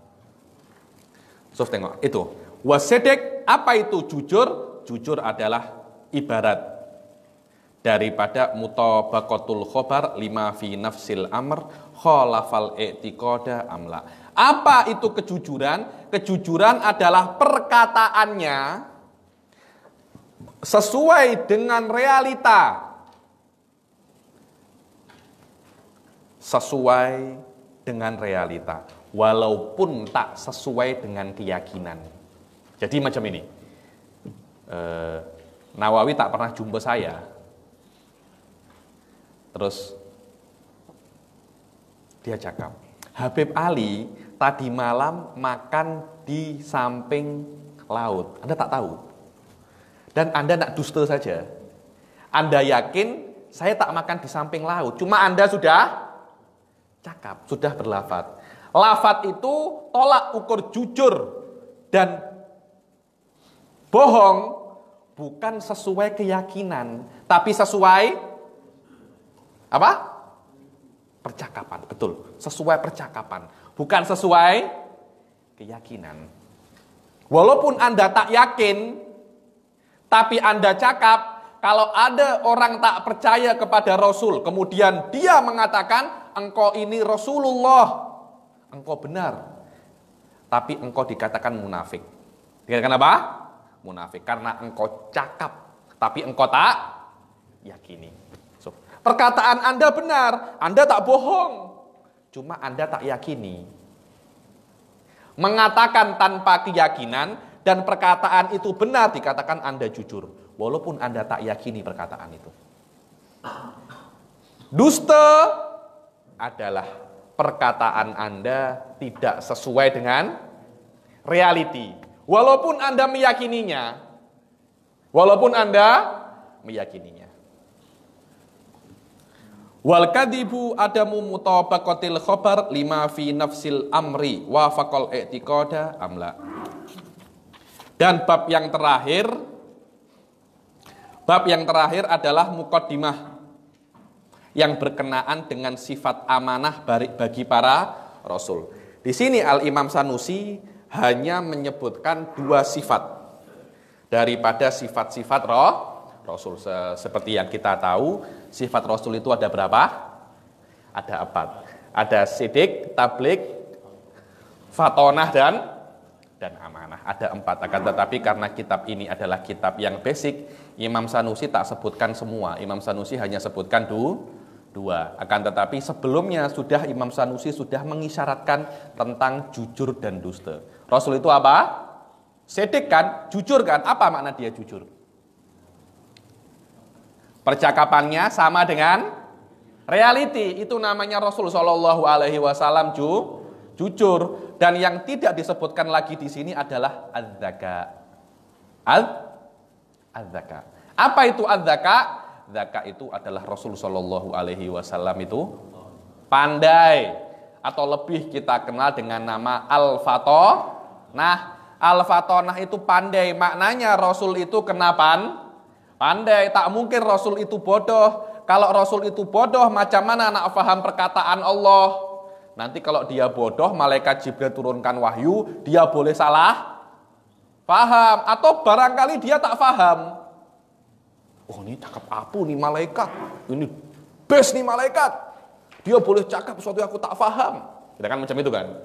Speaker 1: Tengok, itu. Wasedek, apa itu jujur? Jujur adalah ibarat daripada mutabaqatul khobar lima fi nafsil amr khalafal i'tiqada amla. Apa itu kejujuran? Kejujuran adalah perkataannya sesuai dengan realita, sesuai dengan realita, walaupun tak sesuai dengan keyakinan. Jadi macam ini, Nawawi tak pernah jumpa saya. Terus dia cakap, Habib Ali tadi malam makan di samping laut. Anda tak tahu. Dan Anda nak dusta saja. Anda yakin saya tak makan di samping laut. Cuma Anda sudah cakap, sudah berlafaz. Lafaz itu tolak ukur jujur dan bohong bukan sesuai keyakinan, tapi sesuai apa? Percakapan, betul. Sesuai percakapan, bukan sesuai keyakinan. Walaupun Anda tak yakin, tapi Anda cakap, kalau ada orang tak percaya kepada Rasul, kemudian dia mengatakan, engkau ini Rasulullah, engkau benar. Tapi engkau dikatakan munafik. Dikatakan apa? Munafik. Karena engkau cakap, tapi engkau tak yakini. So, perkataan Anda benar, Anda tak bohong. Cuma Anda tak yakini. Mengatakan tanpa keyakinan dan perkataan itu benar dikatakan Anda jujur. Walaupun Anda tak yakini perkataan itu. Dusta adalah perkataan Anda tidak sesuai dengan reality. Walaupun Anda meyakininya. Wal kadibu adamu mutabaqatil khabar lima fi nafsil amri wa faqal i'tiqada amla. Dan bab yang terakhir adalah muqaddimah yang berkenaan dengan sifat amanah bagi para rasul. Di sini Al-Imam Sanusi hanya menyebutkan 2 sifat daripada sifat-sifat Rasul. Seperti yang kita tahu, sifat Rasul itu ada berapa? Ada 4. Ada sidik, tablik, fatonah dan amanah. Ada 4. Akan tetapi karena kitab ini adalah kitab yang basic, Imam Sanusi tak sebutkan semua. Imam Sanusi hanya sebutkan 2. Akan tetapi sebelumnya Imam Sanusi sudah mengisyaratkan tentang jujur dan dusta. Rasul itu apa? Sidik kan? Jujur kan? Apa makna dia jujur? Percakapannya sama dengan reality. Itu namanya Rasul Shallallahu Alaihi Wasallam jujur. Dan yang tidak disebutkan lagi di sini adalah az-zaka. Az-zaka. Apa itu az-zaka? Zaka itu adalah Rasul Shallallahu Alaihi Wasallam itu pandai, atau lebih kita kenal dengan nama al-fatonah. Al-fatonah itu pandai. Maknanya Rasul itu kenapa? Pandai. Tak mungkin Rasul itu bodoh. Kalau Rasul itu bodoh, macam mana nak paham perkataan Allah? Nanti kalau dia bodoh, malaikat Jibril turunkan wahyu, dia boleh salah paham. Atau barangkali dia tak paham. Oh, ini cakap apa nih malaikat? Ini best nih malaikat. Dia boleh cakap sesuatu yang aku tak paham. Kita kan macam itu kan.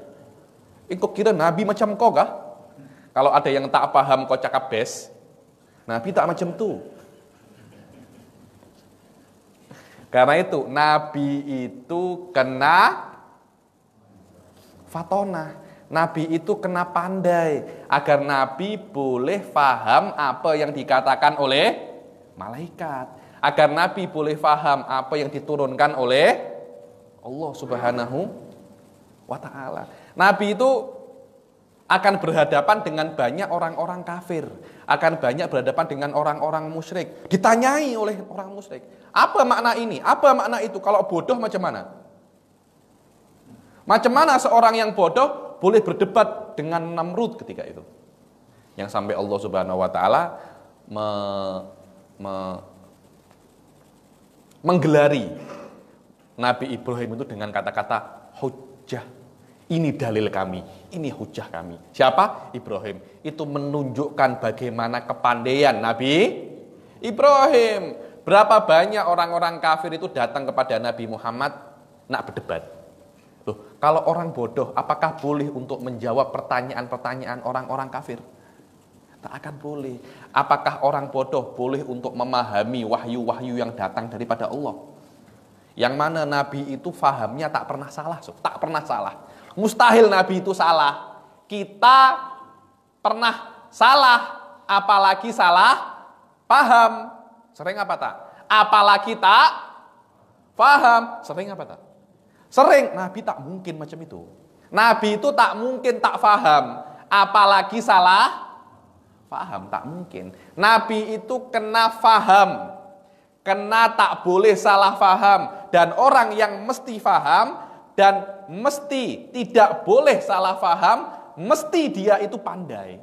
Speaker 1: Kok kira Nabi macam kau kah? Kalau ada yang tak paham kau cakap best, Nabi tak macam tu. Karena itu Nabi itu kena fatonah. Nabi itu kena pandai agar Nabi boleh faham apa yang dikatakan oleh malaikat, agar Nabi boleh faham apa yang diturunkan oleh Allah Subhanahu wa ta'ala. Nabi itu akan berhadapan dengan banyak orang-orang kafir, akan banyak berhadapan dengan orang-orang musyrik. Ditanyai oleh orang musyrik, apa makna ini, apa makna itu? Kalau bodoh macam mana? Macam mana seorang yang bodoh boleh berdebat dengan Namrud ketika itu? Yang sampai Allah Subhanahu wa ta'ala menggelari Nabi Ibrahim itu dengan kata-kata hujjah. Ini dalil kami, ini hujjah kami. Siapa? Ibrahim. Itu menunjukkan bagaimana kepandaian Nabi Ibrahim. Berapa banyak orang-orang kafir itu datang kepada Nabi Muhammad nak berdebat. Loh, kalau orang bodoh, apakah boleh untuk menjawab pertanyaan-pertanyaan orang-orang kafir? Tak akan boleh. Apakah orang bodoh boleh untuk memahami wahyu-wahyu yang datang daripada Allah? Yang mana Nabi itu fahamnya tak pernah salah. Tak pernah salah. Mustahil Nabi itu salah. Kita pernah salah. Apalagi salah paham. Sering apa tak? Apalagi tak paham. Sering apa tak? Sering. Nabi tak mungkin macam itu. Nabi itu tak mungkin tak paham. Apalagi salah paham, tak mungkin. Nabi itu kena faham, kena tak boleh salah faham. Dan orang yang mesti faham dan mesti tidak boleh salah faham, mesti dia itu pandai.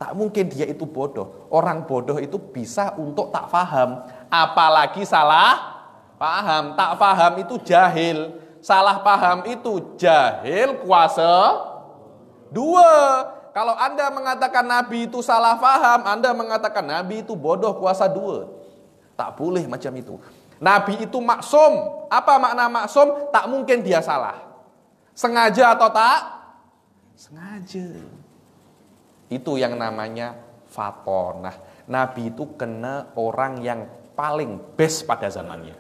Speaker 1: Tak mungkin dia itu bodoh. Orang bodoh itu bisa untuk tak faham, apalagi salah paham. Tak faham itu jahil, salah paham itu jahil kuasa 2. Kalau Anda mengatakan Nabi itu salah faham, Anda mengatakan Nabi itu bodoh kuasa 2. Tak boleh macam itu. Nabi itu maksum. Apa makna maksum? Tak mungkin dia salah. Sengaja atau tak? Sengaja. Itu yang namanya fatonah. Nabi itu kena orang yang paling best pada zamannya.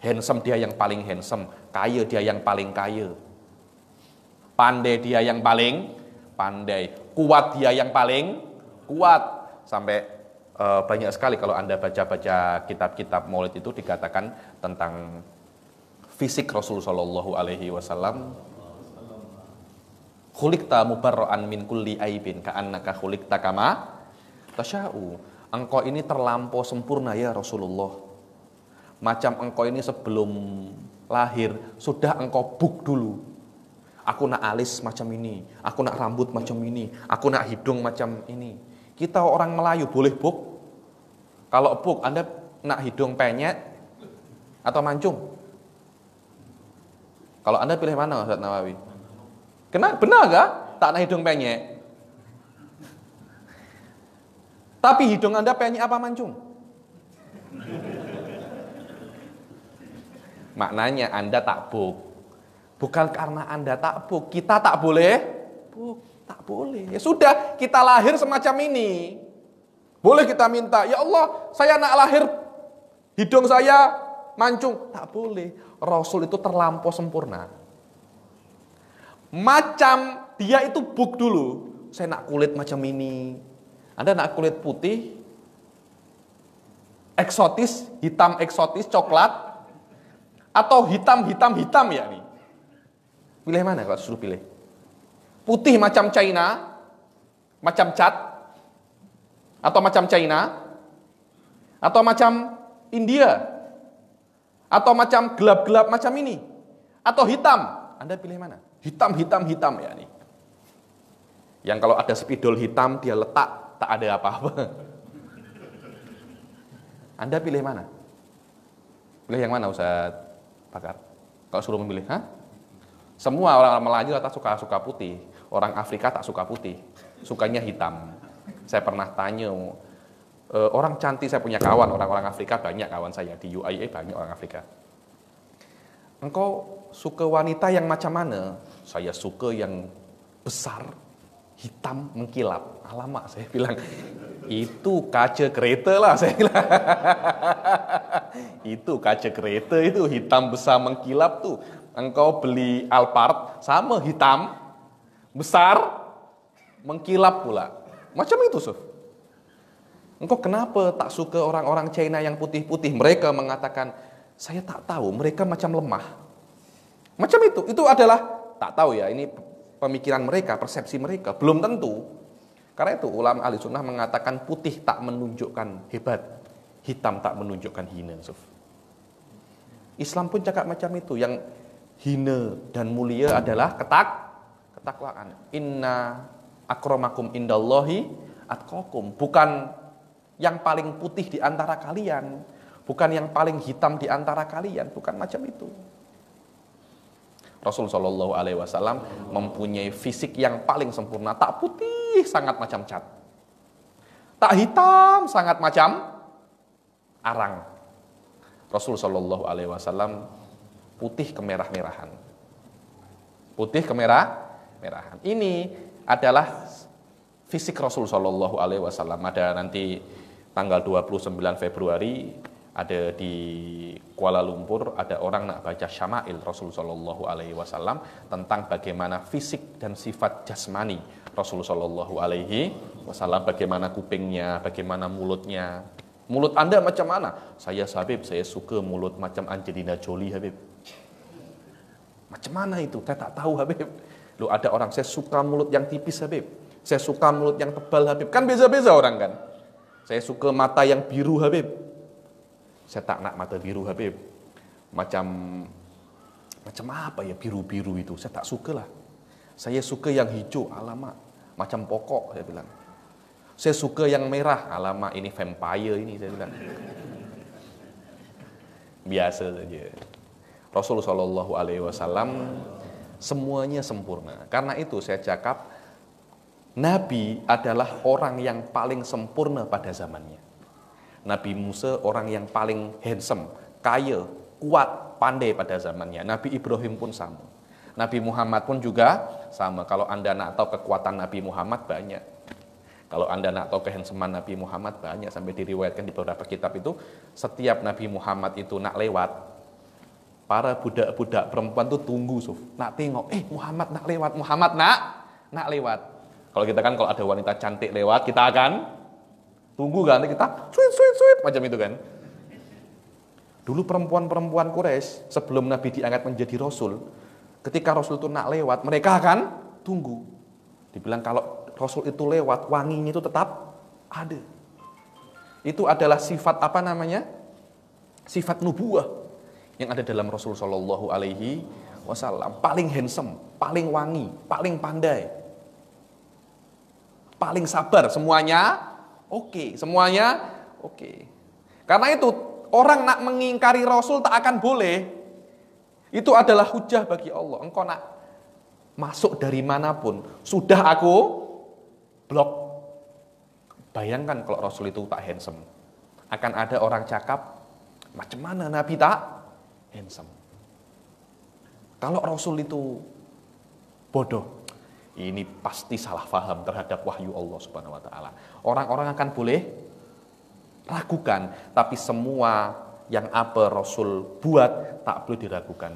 Speaker 1: Handsome dia yang paling handsome, kaya dia yang paling kaya, pandai dia yang paling pandai, kuat dia yang paling kuat. Sampai banyak sekali kalau Anda baca-baca kitab-kitab Maulid itu dikatakan tentang fisik Rasul sallallahu alaihi wasallam. Khuliqta mubarra'an min kulli aibin ka'annaka khuliqta kama tasya'u. Engkau ini terlampau sempurna ya Rasulullah. Macam engkau ini sebelum lahir sudah engkau buk dulu. Aku nak alis macam ini, aku nak rambut macam ini, aku nak hidung macam ini. Kita orang Melayu boleh buk? Kalau buk, Anda nak hidung penyet atau mancung? Kalau Anda pilih mana, Ustaz Nawawi? Benar gak? Tak nak hidung penyet. Tapi hidung Anda penyet apa mancung? Maknanya Anda tak buk. Bukan karena Anda tak buk, kita tak boleh buk, tak boleh. Ya sudah, kita lahir semacam ini. Boleh kita minta, ya Allah, saya nak lahir hidung saya mancung, tak boleh. Rasul itu terlampau sempurna. Macam dia itu buk dulu. Saya nak kulit macam ini. Anda nak kulit putih, eksotis, hitam eksotis, coklat, atau hitam ya nih. Pilih mana kalau suruh pilih? Putih macam China, macam cat, atau macam China, atau macam India, atau macam gelap-gelap macam ini, atau hitam. Anda pilih mana? Hitam ya nih. Yang kalau ada spidol hitam dia letak tak ada apa-apa. Anda pilih mana? Pilih yang mana Ustaz Pakar? Kalau suruh memilih, semua orang Melayu rata suka putih, orang Afrika tak suka putih, sukanya hitam. Saya pernah tanya, orang cantik, saya punya kawan orang-orang Afrika, banyak kawan saya di UIA, banyak orang Afrika. Engkau suka wanita yang macam mana? Saya suka yang besar, hitam, mengkilap. Alamak, saya bilang, itu kaca kereta lah, saya bilang. Itu kaca kereta, itu hitam besar mengkilap tuh. Engkau beli Alphard, sama hitam, besar, mengkilap pula. Macam itu, Suf. Engkau kenapa tak suka orang-orang China yang putih-putih? Mereka mengatakan, saya tak tahu, mereka macam lemah. Macam itu adalah, tak tahu ya, ini pemikiran mereka, persepsi mereka, belum tentu. Karena itu ulama ahli sunnah mengatakan putih tak menunjukkan hebat, hitam tak menunjukkan hina. Suf. Islam pun cakap macam itu, yang hina dan mulia adalah ketakwaan. Inna akramakum indallahi atqakum. Bukan yang paling putih di antara kalian, bukan yang paling hitam di antara kalian, bukan macam itu. Rasul sallallahu alaihi wasallam mempunyai fisik yang paling sempurna, tak putih sangat macam cat, tak hitam sangat macam arang. Rasul sallallahu alaihi wasallam putih kemerah-merahan. Putih kemerah-merahan. Ini adalah fisik Rasul sallallahu alaihi wasallam. Ada nanti tanggal 29 Februari ada di Kuala Lumpur, ada orang nak baca Syama'il Rasul sallallahu alaihi wasallam tentang bagaimana fisik dan sifat jasmani Rasul sallallahu alaihi wasallam, bagaimana kupingnya, bagaimana mulutnya. Mulut Anda macam mana? Saya Habib, saya suka mulut macam Angelina Jolie, Habib. Macam mana itu? Saya tak tahu, Habib. Loh, ada orang, saya suka mulut yang tipis, Habib. Saya suka mulut yang tebal, Habib. Kan beza-beza orang kan. Saya suka mata yang biru, Habib. Saya tak nak mata biru, Habib. Macam apa ya biru-biru itu? Saya tak suka lah. Saya suka yang hijau, alamak. Macam pokok, saya bilang. Saya suka yang merah, alamak ini vampire ini, saya bilang. Biasa saja. Rasulullah Shallallahu Alaihi Wasallam semuanya sempurna. Karena itu saya cakap, Nabi adalah orang yang paling sempurna pada zamannya. Nabi Musa orang yang paling handsome, kaya, kuat, pandai pada zamannya. Nabi Ibrahim pun sama. Nabi Muhammad pun juga sama. Kalau Anda nak tahu kekuatan Nabi Muhammad banyak. Kalau Anda nak tahu kehandsoman Nabi Muhammad, banyak sampai diriwayatkan di beberapa kitab itu, setiap Nabi Muhammad itu nak lewat, para budak-budak perempuan tuh tunggu, Suf. Nak tengok, Muhammad nak lewat, Muhammad nak lewat. Kalau kita kan kalau ada wanita cantik lewat, kita akan tunggu kan, kita sweet macam itu kan. Dulu perempuan-perempuan Quraisy sebelum Nabi diangkat menjadi Rasul, ketika Rasul itu nak lewat, mereka akan tunggu. Dibilang kalau Rasul itu lewat, wanginya itu tetap ada. Itu adalah sifat apa namanya? Sifat nubuwah yang ada dalam Rasul Shallallahu Alaihi Wasallam. Paling handsome, paling wangi, paling pandai, paling sabar, semuanya oke, semuanya oke. Karena itu orang nak mengingkari Rasul tak akan boleh. Itu adalah hujah bagi Allah. Engkau nak masuk dari manapun, sudah aku blok. Bayangkan kalau Rasul itu tak handsome, akan ada orang cakap, macam mana Nabi tak handsome? Kalau Rasul itu bodoh, ini pasti salah faham terhadap wahyu Allah Subhanahu wa taala. Orang-orang akan boleh ragukan, tapi semua yang apa Rasul buat tak boleh diragukan.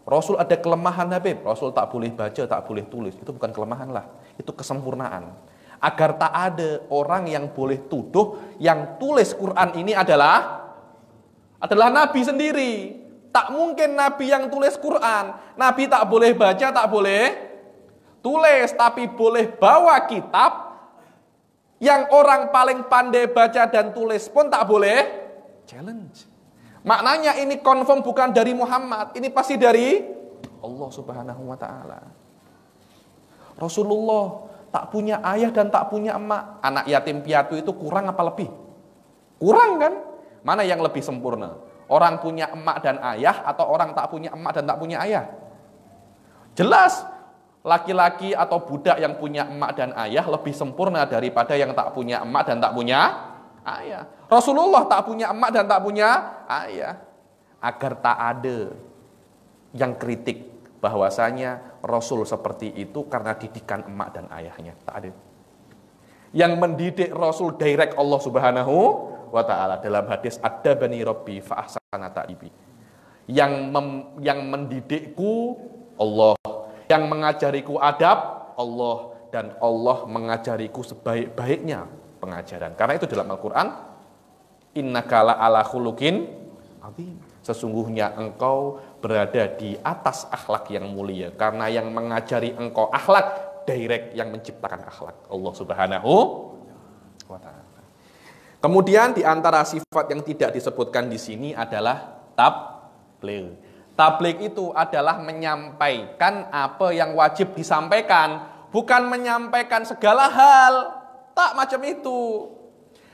Speaker 1: Rasul ada kelemahan Habib, Rasul tak boleh baca, tak boleh tulis. Itu bukan kelemahan lah, itu kesempurnaan. Agar tak ada orang yang boleh tuduh yang tulis Quran ini adalah Nabi sendiri. Tak mungkin Nabi yang tulis Quran. Nabi tak boleh baca, tak boleh tulis, tapi boleh bawa kitab yang orang paling pandai baca dan tulis pun tak boleh challenge. Maknanya ini confirm bukan dari Muhammad, ini pasti dari Allah Subhanahu wa taala. Rasulullah tak punya ayah dan tak punya emak. Anak yatim piatu itu kurang apa lebih? Kurang kan? Mana yang lebih sempurna? Orang punya emak dan ayah atau orang tak punya emak dan tak punya ayah? Jelas laki-laki atau budak yang punya emak dan ayah lebih sempurna daripada yang tak punya emak dan tak punya ayah. Rasulullah tak punya emak dan tak punya ayah. Agar tak ada yang kritik bahwasanya Rasul seperti itu karena didikan emak dan ayahnya. Tak ada. Yang mendidik Rasul direct Allah Subhanahu wa ta'ala. Dalam hadis Adabani Rabbi fa ahsana ta'dibi. Yang mendidikku Allah, yang mengajariku adab Allah, dan Allah mengajariku sebaik-baiknya pengajaran. Karena itu dalam Al-Quran, innaka la'ala khuluqin azim. Sesungguhnya engkau berada di atas akhlak yang mulia. Karena yang mengajari engkau akhlak direct yang menciptakan akhlak, Allah Subhanahu wa ta'ala. Kemudian di antara sifat yang tidak disebutkan di sini adalah tabligh. Tabligh itu adalah menyampaikan apa yang wajib disampaikan, bukan menyampaikan segala hal. Tak macam itu.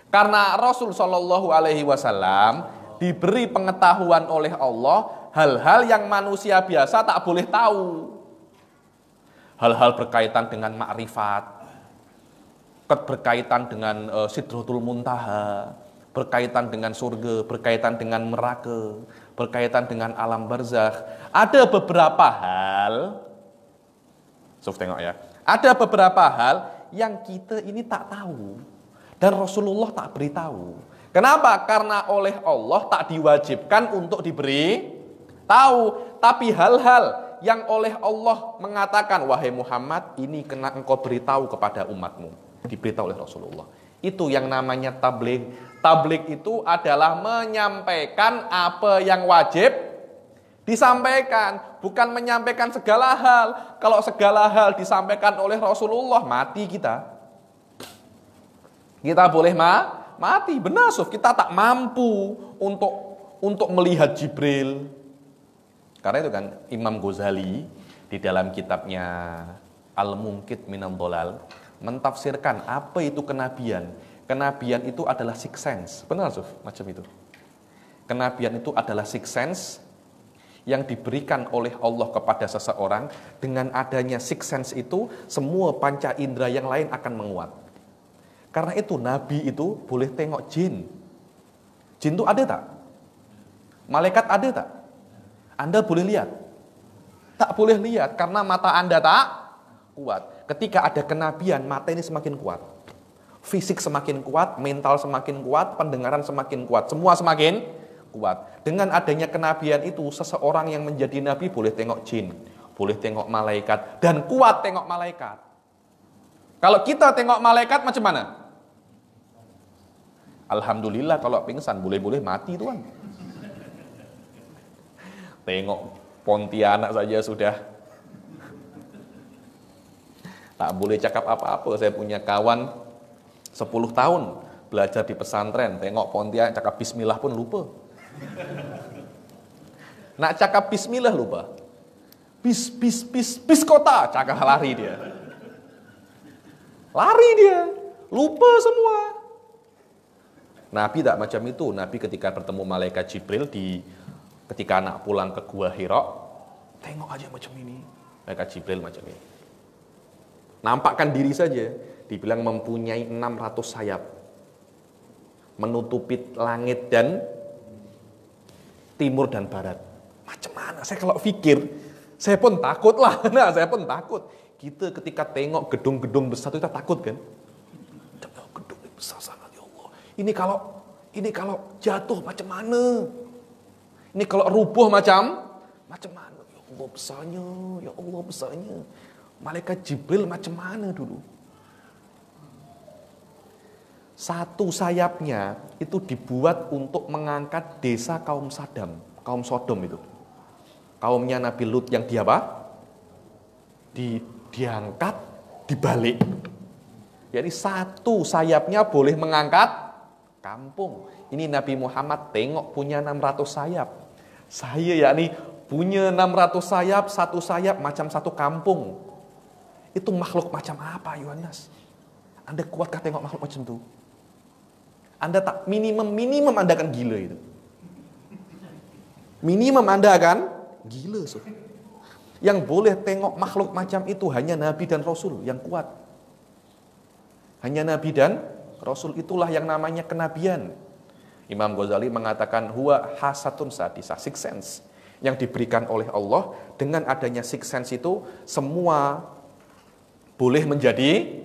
Speaker 1: Karena Rasul Shallallahu Alaihi Wasallam diberi pengetahuan oleh Allah hal-hal yang manusia biasa tak boleh tahu. Hal-hal berkaitan dengan makrifat, berkaitan dengan Sidratul Muntaha, berkaitan dengan surga, berkaitan dengan neraka, berkaitan dengan alam barzakh. Ada beberapa hal, tengok ya, ada beberapa hal yang kita ini tak tahu dan Rasulullah tak beritahu. Kenapa? Karena oleh Allah tak diwajibkan untuk diberi tahu, tapi hal-hal yang oleh Allah mengatakan, wahai Muhammad, ini kena engkau beritahu kepada umatmu, diberitahu oleh Rasulullah. Itu yang namanya tabligh. Tabligh itu adalah menyampaikan apa yang wajib disampaikan, bukan menyampaikan segala hal. Kalau segala hal disampaikan oleh Rasulullah, mati kita. Kita boleh mati, benar Suf. Kita tak mampu untuk melihat Jibril. Karena itu kan Imam Ghazali di dalam kitabnya Al-Munqidh Minadh Dhalal mentafsirkan apa itu kenabian. Kenabian itu adalah sixth sense. Benar Suf, macam itu. Kenabian itu adalah sixth sense yang diberikan oleh Allah kepada seseorang. Dengan adanya sixth sense itu, semua panca indera yang lain akan menguat. Karena itu Nabi itu boleh tengok jin. Jin itu ada tak? Malaikat ada tak? Anda boleh lihat? Tak boleh lihat karena mata Anda tak kuat. Ketika ada kenabian, mata ini semakin kuat. Fisik semakin kuat, mental semakin kuat, pendengaran semakin kuat, semua semakin kuat. Dengan adanya kenabian itu, seseorang yang menjadi nabi boleh tengok jin, boleh tengok malaikat, dan kuat tengok malaikat. Kalau kita tengok malaikat macam mana? Alhamdulillah, kalau pingsan boleh-boleh mati Tuhan. Tengok Pontianak saja sudah tak boleh cakap apa-apa. Saya punya kawan 10 tahun belajar di pesantren, tengok Pontianak cakap bismillah pun lupa. Nak cakap bismillah lupa. Bis kota, cakap lari dia. Lari dia, lupa semua. Nabi tak macam itu. Nabi ketika bertemu malaikat Jibril ketika anak pulang ke Gua Hira, tengok aja macam ini. Malaikat Jibril macam ini. Nampakkan diri saja, dibilang mempunyai 600 sayap. Menutupi langit dan timur dan barat. Macam mana? Saya kalau pikir, saya pun takut lah. Nah, saya pun takut. Kita ketika tengok gedung-gedung besar itu kita takut kan? Gedung besar sangat ya Allah. Ini kalau jatuh macam mana? Ini kalau rubuh macam mana? Ya Allah besarnya, ya Allah besarnya. Malaikat Jibril macam mana dulu? Satu sayapnya itu dibuat untuk mengangkat desa kaum Sodom itu. Kaumnya Nabi Lut yang diangkat, dibalik. Jadi satu sayapnya boleh mengangkat kampung. Ini Nabi Muhammad tengok punya 600 sayap. Saya yakni punya 600 sayap, satu sayap macam satu kampung. Itu makhluk macam apa Yohanes? Anda kuatkah tengok makhluk macam itu? Anda tak minimum Anda akan gila itu. Minimum Anda akan gila. So. Yang boleh tengok makhluk macam itu hanya Nabi dan Rasul yang kuat. Hanya Nabi dan Rasul, itulah yang namanya kenabian. Imam Ghazali mengatakan huwa hasatun sadisah, sixth sense yang diberikan oleh Allah. Dengan adanya sixth sense itu semua boleh menjadi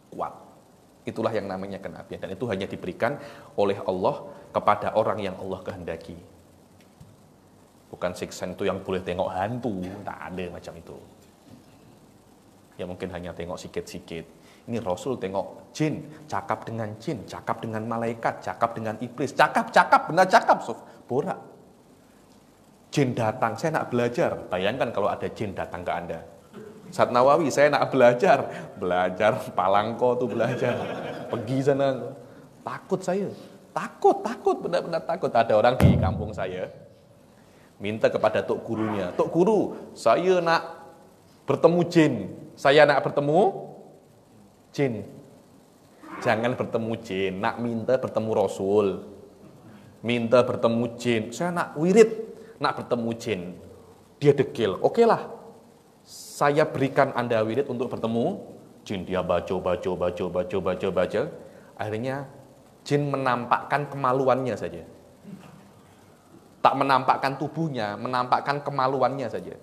Speaker 1: kuat. Itulah yang namanya kenabian, dan itu hanya diberikan oleh Allah kepada orang yang Allah kehendaki. Bukan sixth sense itu yang boleh tengok hantu, tak ada macam itu. Ya mungkin hanya tengok sikit-sikit. Ini Rasul tengok jin, cakap dengan jin, cakap dengan malaikat, cakap dengan iblis, cakap, benar cakap, Sof, borak. Jin datang, saya nak belajar. Bayangkan kalau ada jin datang ke Anda. Ustaz Nawawi, saya nak belajar, Palangko tuh belajar. Pergi sana. Takut saya, takut, benar-benar takut. Ada orang di kampung saya, minta kepada tok gurunya, tok guru, saya nak bertemu jin, saya nak bertemu jin. Jangan bertemu jin, nak minta bertemu Rasul. Minta bertemu jin. Saya nak wirid, nak bertemu jin. Dia dekil. Oke lah. Saya berikan Anda wirid untuk bertemu jin. Dia baca. Akhirnya jin menampakkan kemaluannya saja. Tak menampakkan tubuhnya, menampakkan kemaluannya saja.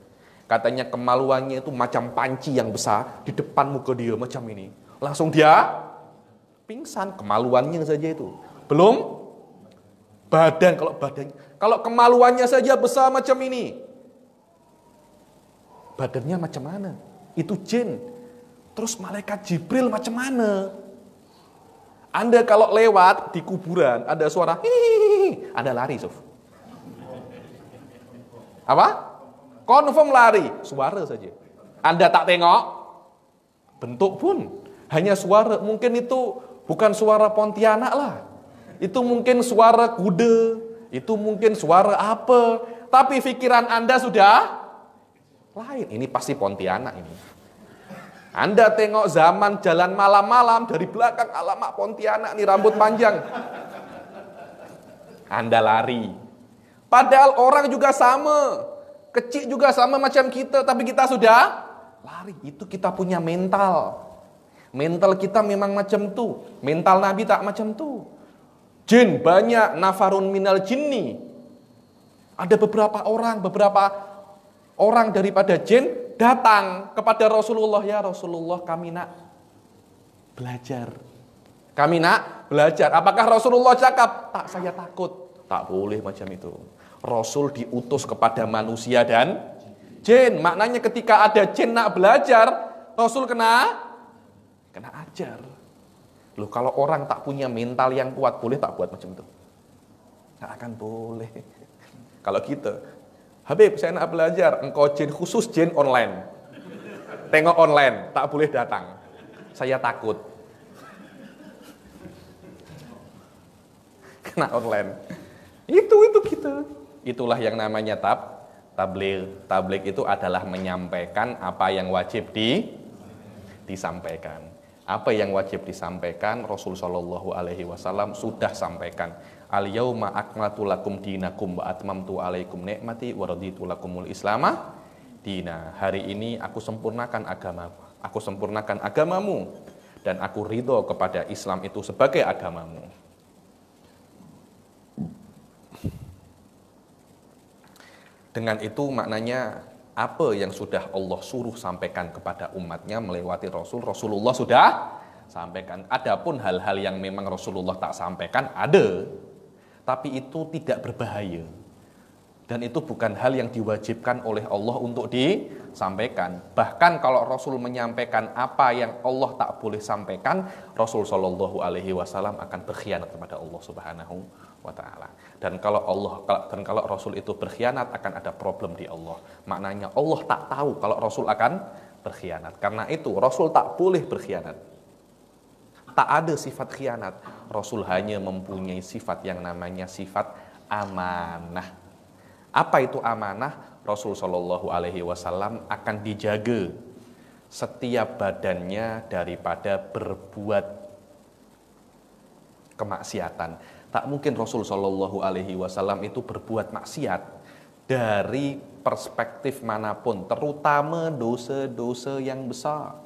Speaker 1: Katanya kemaluannya itu macam panci yang besar di depan muka dia macam ini. Langsung dia pingsan, kemaluannya saja itu. Belum badan, kalau kemaluannya saja besar macam ini. Badannya macam mana? Itu jin. Terus malaikat Jibril macam mana? Anda kalau lewat di kuburan ada suara hihihi, Anda lari, Sof. Apa? Confirm lari, suara saja. Anda tak tengok bentuk pun. Hanya suara, mungkin itu bukan suara Pontianak lah. Itu mungkin suara kuda, itu mungkin suara apa. Tapi pikiran Anda sudah lain. Ini pasti Pontianak ini. Anda tengok zaman jalan malam-malam, dari belakang alamak Pontianak nih rambut panjang. Anda lari. Padahal orang juga sama. Kecil juga sama macam kita, tapi kita sudah lari. Itu kita punya mental. Mental kita memang macam tu. Mental Nabi tak macam tu. Jin banyak, nafarun minal jinni. Ada beberapa orang daripada jin datang kepada Rasulullah. Ya Rasulullah, kami nak belajar. Kami nak belajar. Apakah Rasulullah cakap? Tak, saya takut. Tak boleh macam itu. Rasul diutus kepada manusia dan jin. Maknanya ketika ada jin nak belajar, Rasul kena ajar. Loh, kalau orang tak punya mental yang kuat, boleh tak buat macam itu? Tak akan boleh. Kalau kita, Habib saya nak belajar, engkau jin khusus jin online. Tengok online, tak boleh datang. Saya takut. Kena online. Itu kita. Itulah yang namanya tabligh. Tabligh itu adalah menyampaikan apa yang wajib disampaikan. Apa yang wajib disampaikan Rasul sallallahu alaihi wasallam sudah sampaikan. Al-yauma akmaltu lakum dinakum wa atmamtu alaikum ni'mati wa raditu lakumul islama dina. Hari ini aku sempurnakan agamamu dan aku ridho kepada Islam itu sebagai agamamu. Dengan itu maknanya apa yang sudah Allah suruh sampaikan kepada umatnya melewati Rasulullah sudah sampaikan. Adapun hal-hal yang memang Rasulullah tak sampaikan ada, tapi itu tidak berbahaya. Dan itu bukan hal yang diwajibkan oleh Allah untuk disampaikan. Bahkan kalau Rasul menyampaikan apa yang Allah tak boleh sampaikan, Rasul Shallallahu Alaihi Wasallam akan berkhianat kepada Allah Subhanahu wa Ta'ala. Dan kalau Rasul itu berkhianat, akan ada problem di Allah. Maknanya Allah tak tahu kalau Rasul akan berkhianat. Karena itu Rasul tak boleh berkhianat. Tak ada sifat khianat. Rasul hanya mempunyai sifat yang namanya sifat amanah. Apa itu amanah? Rasul Shallallahu Alaihi Wasallam akan dijaga setiap badannya daripada berbuat kemaksiatan. Tak mungkin Rasul Shallallahu Alaihi Wasallam itu berbuat maksiat dari perspektif manapun, terutama dosa-dosa yang besar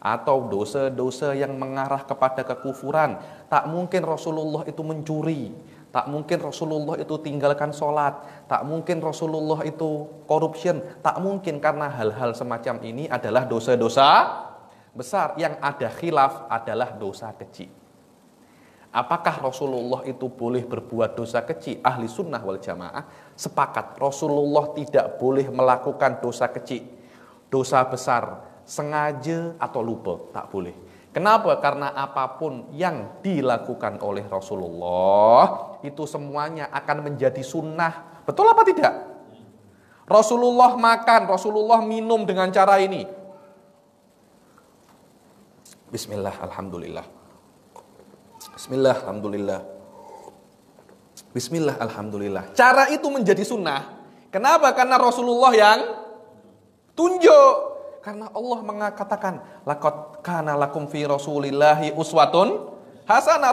Speaker 1: atau dosa-dosa yang mengarah kepada kekufuran. Tak mungkin Rasulullah itu mencuri. Tak mungkin Rasulullah itu tinggalkan sholat. Tak mungkin Rasulullah itu corruption. Tak mungkin, karena hal-hal semacam ini adalah dosa-dosa besar. Yang ada khilaf adalah dosa kecil. Apakah Rasulullah itu boleh berbuat dosa kecil? Ahli sunnah wal jamaah sepakat Rasulullah tidak boleh melakukan dosa kecil. Dosa besar, sengaja atau lupa, tak boleh. Kenapa? Karena apapun yang dilakukan oleh Rasulullah itu semuanya akan menjadi sunnah. Betul apa tidak? Rasulullah makan, Rasulullah minum dengan cara ini. Bismillah, alhamdulillah. Bismillah, alhamdulillah. Bismillah, alhamdulillah. Cara itu menjadi sunnah. Kenapa? Karena Rasulullah yang tunjuk. Karena Allah mengatakan, laqad kana lakum fi Rasulillahi uswatun hasanah.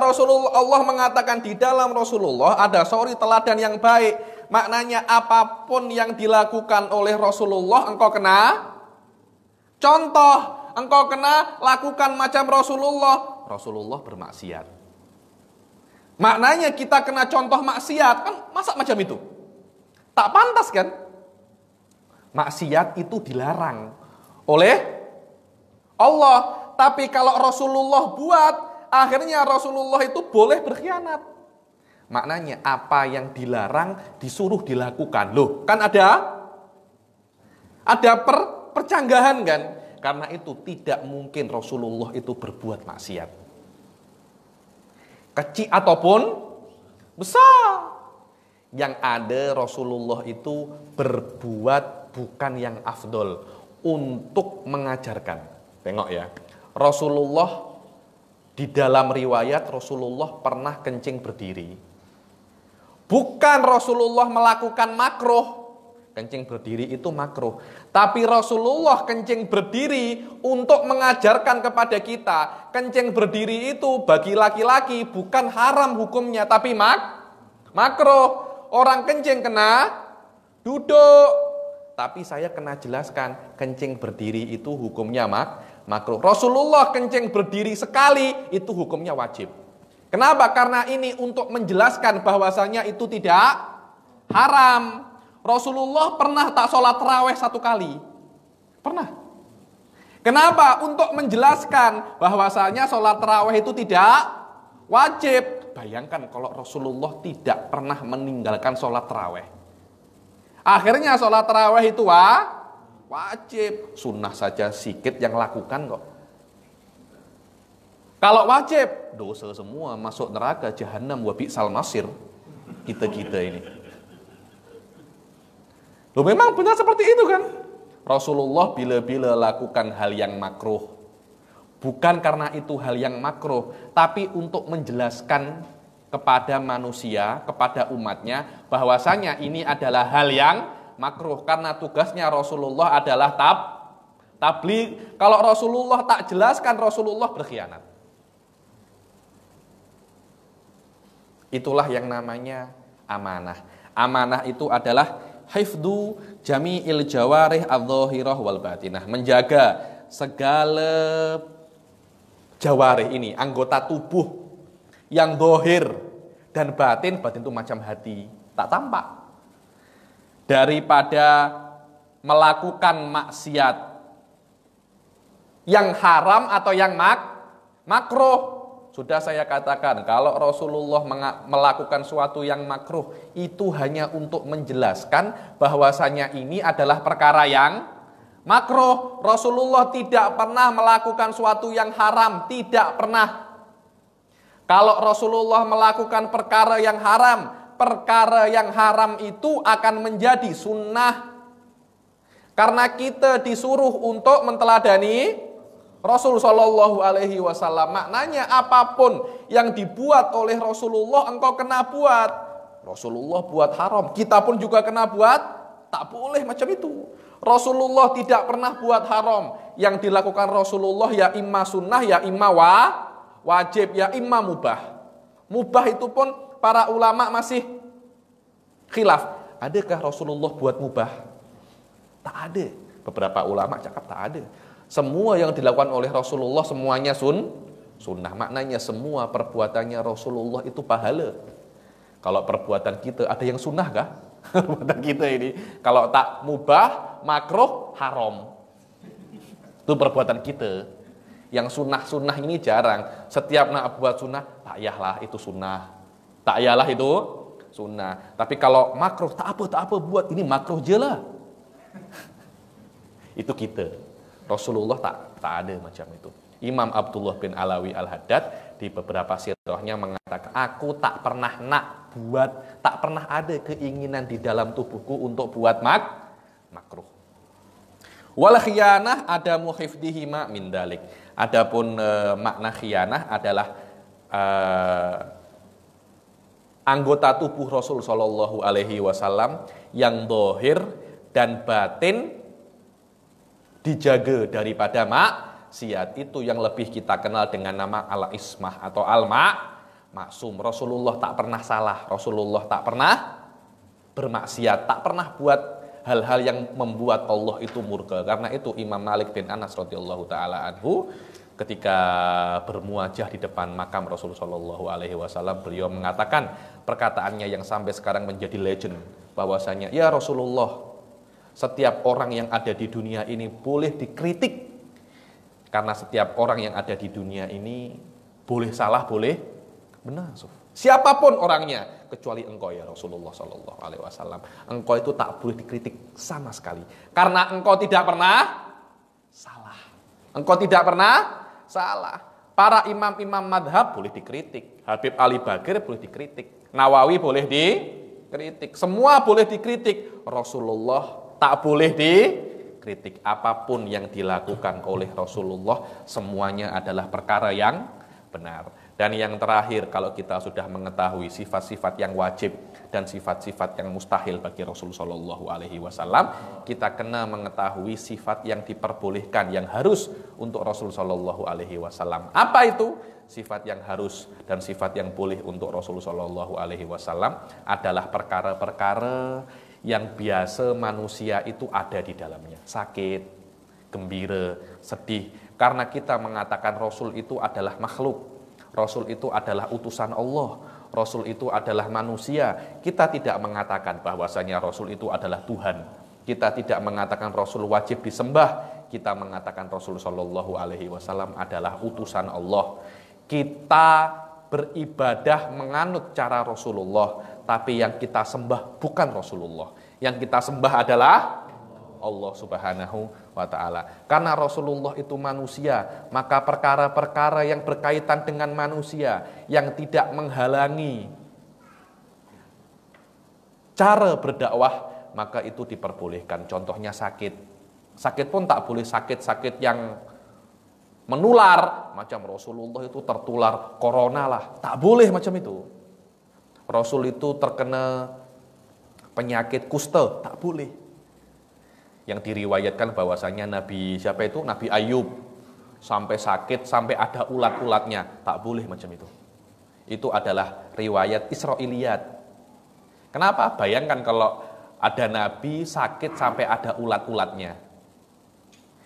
Speaker 1: Allah mengatakan di dalam Rasulullah ada suri teladan yang baik. Maknanya apapun yang dilakukan oleh Rasulullah engkau kena contoh, engkau kena lakukan macam Rasulullah. Rasulullah bermaksiat. Maknanya kita kena contoh maksiat, kan masa macam itu? Tak pantas kan? Maksiat itu dilarang oleh Allah. Tapi kalau Rasulullah buat, akhirnya Rasulullah itu boleh berkhianat. Maknanya apa yang dilarang disuruh dilakukan. Loh, kan ada percanggahan kan? Karena itu tidak mungkin Rasulullah itu berbuat maksiat, kecil ataupun besar. Yang ada Rasulullah itu berbuat bukan yang afdol, untuk mengajarkan. Tengok ya, Rasulullah di dalam riwayat Rasulullah pernah kencing berdiri. Bukan Rasulullah melakukan makruh. Kencing berdiri itu makruh. Tapi Rasulullah kencing berdiri untuk mengajarkan kepada kita. Kencing berdiri itu bagi laki-laki bukan haram hukumnya, tapi makruh. Orang kencing kena duduk. Tapi saya kena jelaskan, kencing berdiri itu hukumnya makruh. Rasulullah kencing berdiri sekali, itu hukumnya wajib. Kenapa? Karena ini untuk menjelaskan bahwasanya itu tidak haram. Rasulullah pernah tak sholat tarawih 1 kali? Pernah. Kenapa? Untuk menjelaskan bahwasanya sholat tarawih itu tidak wajib. Bayangkan kalau Rasulullah tidak pernah meninggalkan sholat tarawih. Akhirnya sholat tarawih itu wajib. Sunnah saja sikit yang lakukan kok. Kalau wajib, dosa semua, masuk neraka, jahanam, wa bi'sal masir. Kita-kita ini. Loh memang benar seperti itu kan? Rasulullah bila-bila lakukan hal yang makruh. Bukan karena itu hal yang makruh, tapi untuk menjelaskan kepada manusia, kepada umatnya, bahwasanya ini adalah hal yang makruh. Karena tugasnya Rasulullah adalah tabligh. Kalau Rasulullah tak jelaskan, Rasulullah berkhianat. Itulah yang namanya amanah. Amanah itu adalah hifdzu jami'il jawarih adz-dzahirah wal batinah, menjaga segala jawarih ini, anggota tubuh yang zahir dan batin. Batin itu macam hati, tak tampak. Daripada melakukan maksiat yang haram atau yang makruh. Sudah saya katakan, kalau Rasulullah melakukan suatu yang makruh, itu hanya untuk menjelaskan bahwasanya ini adalah perkara yang makruh. Rasulullah tidak pernah melakukan suatu yang haram, tidak pernah. Kalau Rasulullah melakukan perkara yang haram itu akan menjadi sunnah. Karena kita disuruh untuk menteladani Rasul Shallallahu Alaihi Wasallam. Maknanya apapun yang dibuat oleh Rasulullah engkau kena buat. Rasulullah buat haram, kita pun juga kena buat. Tak boleh macam itu. Rasulullah tidak pernah buat haram. Yang dilakukan Rasulullah ya imma sunnah, ya imma wajib, ya imma mubah. Mubah itu pun para ulama masih khilaf. Adakah Rasulullah buat mubah? Tak ada. Beberapa ulama cakap tak ada. Semua yang dilakukan oleh Rasulullah semuanya sunnah. Maknanya semua perbuatannya Rasulullah itu pahala. Kalau perbuatan kita ada yang sunnah kah? Perbuatan kita ini. Kalau tak mubah, makruh, haram. Itu perbuatan kita. Yang sunnah-sunnah ini jarang. Setiap nak buat sunnah, tak yahlah itu sunnah. Tak yahlah itu sunnah. Tapi kalau makruh, tak apa buat. Ini makruh je lah. Itu kita. Rasulullah tak ada macam itu. Imam Abdullah bin Alawi Al-Haddad di beberapa sirahnya mengatakan, aku tak pernah tak pernah ada keinginan di dalam tubuhku untuk buat makruh. Wal khiyanah adamu hifdihima min dalik. Adapun makna khiyanah adalah anggota tubuh Rasul Shallallahu Alaihi Wasallam yang zahir dan batin dijaga daripada maksiat. Itu yang lebih kita kenal dengan nama al-ismah atau al-maksum. Rasulullah tak pernah salah, Rasulullah tak pernah bermaksiat, tak pernah buat hal-hal yang membuat Allah itu murka. Karena itu Imam Malik bin Anas radhiyallahu taala anhu ketika bermuajah di depan makam Rasulullah Shallallahu Alaihi Wasallam, beliau mengatakan perkataannya yang sampai sekarang menjadi legend, bahwasanya ya Rasulullah, setiap orang yang ada di dunia ini boleh dikritik. Karena setiap orang yang ada di dunia ini boleh salah, boleh benar. Siapapun orangnya, kecuali engkau ya Rasulullah Sallallahu Alaihi Wasallam. Engkau itu tak boleh dikritik sama sekali. Karena engkau tidak pernah salah. Engkau tidak pernah salah. Para imam-imam madhab boleh dikritik. Habib Ali Bagir boleh dikritik. Nawawi boleh dikritik. Semua boleh dikritik. Rasulullah tak boleh dikritik. Apapun yang dilakukan oleh Rasulullah semuanya adalah perkara yang benar. Dan yang terakhir, kalau kita sudah mengetahui sifat-sifat yang wajib dan sifat-sifat yang mustahil bagi Rasulullah Shallallahu Alaihi Wasallam, kita kena mengetahui sifat yang diperbolehkan, yang harus untuk Rasulullah Shallallahu Alaihi Wasallam. Apa itu? Sifat yang harus dan sifat yang boleh untuk Rasulullah Shallallahu Alaihi Wasallam adalah perkara-perkara yang biasa manusia itu ada di dalamnya. Sakit, gembira, sedih. Karena kita mengatakan Rasul itu adalah makhluk. Rasul itu adalah utusan Allah. Rasul itu adalah manusia. Kita tidak mengatakan bahwasanya Rasul itu adalah Tuhan. Kita tidak mengatakan Rasul wajib disembah. Kita mengatakan Rasul Shallallahu Alaihi Wasallam adalah utusan Allah. Kita beribadah menganut cara Rasulullah, tapi yang kita sembah bukan Rasulullah. Yang kita sembah adalah Allah Subhanahu wa ta'ala. Karena Rasulullah itu manusia, maka perkara-perkara yang berkaitan dengan manusia yang tidak menghalangi cara berdakwah, maka itu diperbolehkan. Contohnya sakit. Sakit pun tak boleh sakit-sakit yang menular. Macam Rasulullah itu tertular corona lah. Tak boleh macam itu. Rasul itu terkena penyakit kusta. Tak boleh. Yang diriwayatkan bahwasanya Nabi siapa itu? Nabi Ayub. Sampai sakit, sampai ada ulat-ulatnya. Tak boleh macam itu. Itu adalah riwayat Israiliyat. Kenapa? Bayangkan kalau ada Nabi sakit sampai ada ulat-ulatnya.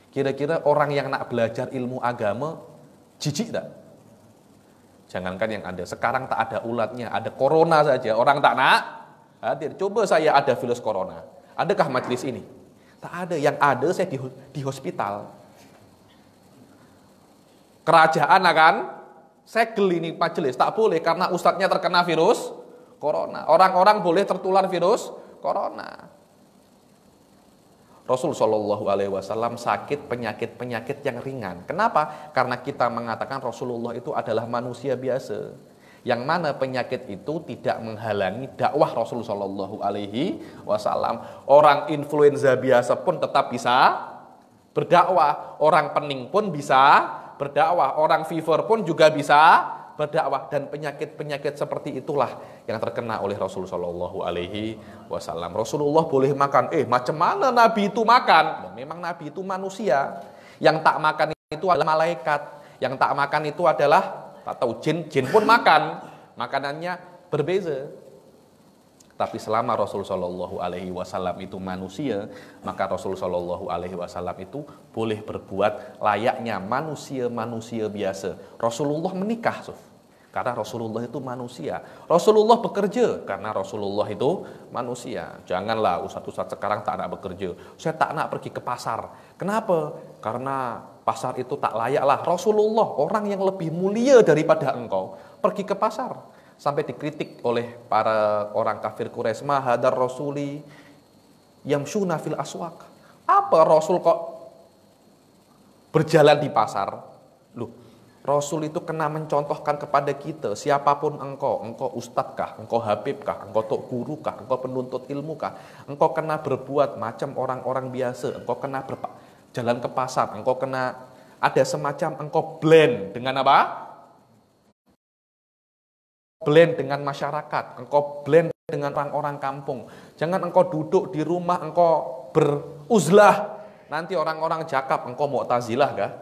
Speaker 1: Kira-kira orang yang nak belajar ilmu agama jijik tak? Jangankan yang ada, sekarang tak ada ulatnya, ada corona saja, orang tak nak hadir. Coba saya ada virus corona, adakah majelis ini? Tak ada, yang ada saya di hospital. Kerajaan akan segel ini majelis, tak boleh karena ustadznya terkena virus corona. Orang-orang boleh tertular virus corona. Rasul Shallallahu Alaihi Wasallam sakit penyakit-penyakit yang ringan. Kenapa? Karena kita mengatakan Rasulullah itu adalah manusia biasa, yang mana penyakit itu tidak menghalangi dakwah Rasul Shallallahu Alaihi Wasallam. Orang influenza biasa pun tetap bisa berdakwah, orang pening pun bisa berdakwah, orang fever pun juga bisa berdakwah, dan penyakit-penyakit seperti itulah yang terkena oleh Rasul Shallallahu Alaihi Wasallam. Rasulullah boleh makan, macam mana Nabi itu makan? Dan memang Nabi itu manusia. Yang tak makan itu adalah malaikat. Yang tak makan itu adalah tak tahu jin. Jin pun makan, makanannya berbeza. Tapi selama Rasul Shallallahu Alaihi Wasallam itu manusia, maka Rasul Shallallahu Alaihi Wasallam itu boleh berbuat layaknya manusia-manusia biasa. Rasulullah menikah, karena Rasulullah itu manusia. Rasulullah bekerja karena Rasulullah itu manusia. Janganlah ustadz-ustadz sekarang tak nak bekerja. Saya tak nak pergi ke pasar. Kenapa? Karena pasar itu tak layak lah. Rasulullah, orang yang lebih mulia daripada engkau, pergi ke pasar. Sampai dikritik oleh para orang kafir Quraisy, mahadar rasuli yamshuna fil aswaq. Apa Rasul kok berjalan di pasar? Loh, Rasul itu kena mencontohkan kepada kita, siapapun engkau ustadzkah, engkau habibkah, engkau tok gurukah, engkau penuntut ilmukah, engkau kena berbuat macam orang-orang biasa, engkau kena jalan ke pasar, engkau kena ada semacam engkau blend dengan apa? Blend dengan masyarakat, engkau blend dengan orang-orang kampung. Jangan engkau duduk di rumah, engkau beruzlah. Nanti orang-orang cakap engkau mu'tazilah kah?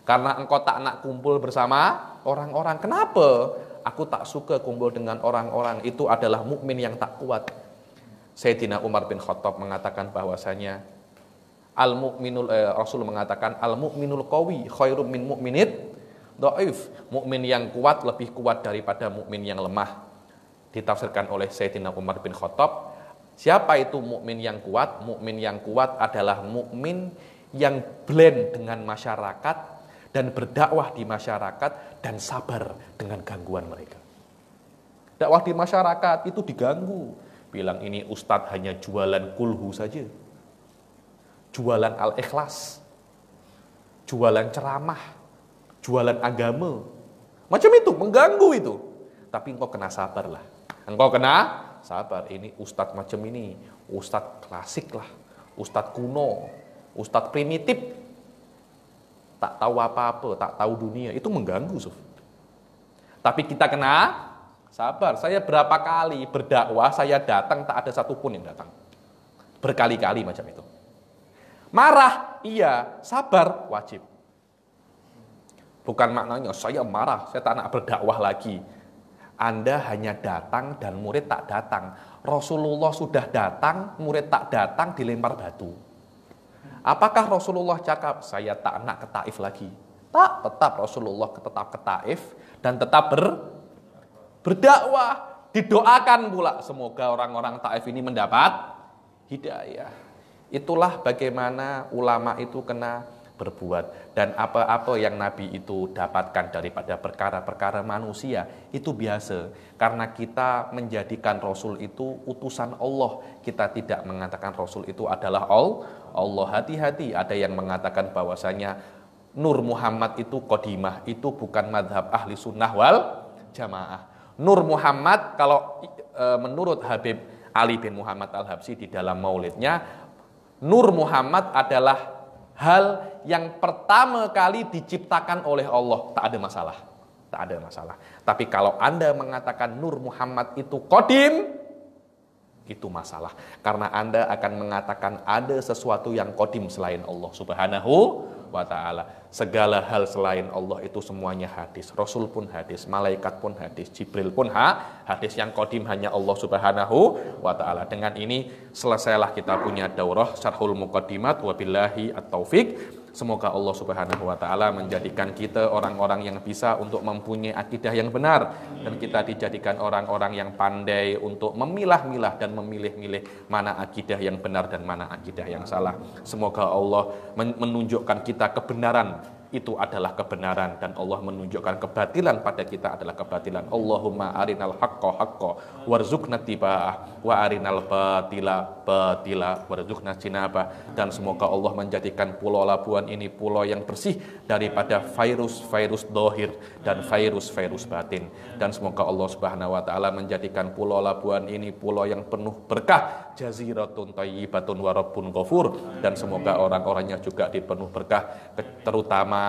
Speaker 1: Karena engkau tak nak kumpul bersama orang-orang. Kenapa? Aku tak suka kumpul dengan orang-orang. Itu adalah mukmin yang tak kuat. Sayyidina Umar bin Khattab mengatakan bahwasanya Rasul mengatakan al-mu'minul qawi khairum min mu'minit dhaif. Mukmin yang kuat lebih kuat daripada mukmin yang lemah. Ditafsirkan oleh Sayyidina Umar bin Khattab, siapa itu mukmin yang kuat? Mukmin yang kuat adalah mukmin yang blend dengan masyarakat dan berdakwah di masyarakat dan sabar dengan gangguan mereka. Dakwah di masyarakat itu diganggu. Bilang ini ustadz hanya jualan kulhu saja. Jualan al-ikhlas. Jualan ceramah. Jualan agama. Macam itu, mengganggu itu. Tapi engkau kena sabar lah. Engkau kena sabar. Ini ustadz macam ini. Ustadz klasik lah. Ustadz kuno. Ustadz primitif. Tak tahu apa-apa, tak tahu dunia. Itu mengganggu, Tapi kita kena sabar. Saya berapa kali berdakwah, saya datang, tak ada satupun yang datang. Berkali-kali macam itu. Marah, iya. Sabar, wajib. Bukan maknanya saya marah, saya tak nak berdakwah lagi. Anda hanya datang dan murid tak datang. Rasulullah sudah datang, murid tak datang, dilempar batu. Apakah Rasulullah cakap, saya tak nak ke Taif lagi? Tak, tetap Rasulullah tetap ke Taif dan tetap berdakwah. Didoakan pula, semoga orang-orang Taif ini mendapat hidayah. Itulah bagaimana ulama itu kena berbuat. Dan apa-apa yang Nabi itu dapatkan daripada perkara-perkara manusia itu biasa. Karena kita menjadikan Rasul itu utusan Allah. Kita tidak mengatakan Rasul itu adalah Allah. Hati-hati, ada yang mengatakan bahwasanya Nur Muhammad itu qodimah, itu bukan madhab ahli sunnah wal jamaah. Nur Muhammad kalau menurut Habib Ali bin Muhammad Al-Habsyi di dalam maulidnya, Nur Muhammad adalah hal yang pertama kali diciptakan oleh Allah. Tak ada masalah. Tak ada masalah. Tapi kalau Anda mengatakan Nur Muhammad itu qadim, itu masalah. Karena Anda akan mengatakan ada sesuatu yang qadim selain Allah Subhanahu wa ta'ala. Segala hal selain Allah itu semuanya hadis. Rasul pun hadis, malaikat pun hadis, Jibril pun hadis. Yang qadim hanya Allah Subhanahu wa ta'ala. Dengan ini selesailah kita punya daurah Syarhul Muqaddimat, wabillahi at-taufiq. Semoga Allah Subhanahu wa ta'ala menjadikan kita orang-orang yang bisa untuk mempunyai akidah yang benar, dan kita dijadikan orang-orang yang pandai untuk memilah-milah dan memilih-milih mana akidah yang benar dan mana akidah yang salah. Semoga Allah menunjukkan kita kebenaran itu adalah kebenaran, dan Allah menunjukkan kebatilan pada kita adalah kebatilan. Allahumma arinal haqqa haqqa warzuqna tiba'ah wa arinal batila batila warzuqna jinabah. Dan semoga Allah menjadikan Pulau Labuan ini pulau yang bersih daripada virus-virus dohir dan virus-virus batin. Dan semoga Allah Subhanahu wa ta'ala menjadikan Pulau Labuan ini pulau yang penuh berkah, jaziratun thayyibatun wa rabbun ghafur. Dan semoga orang-orangnya juga dipenuh berkah, terutama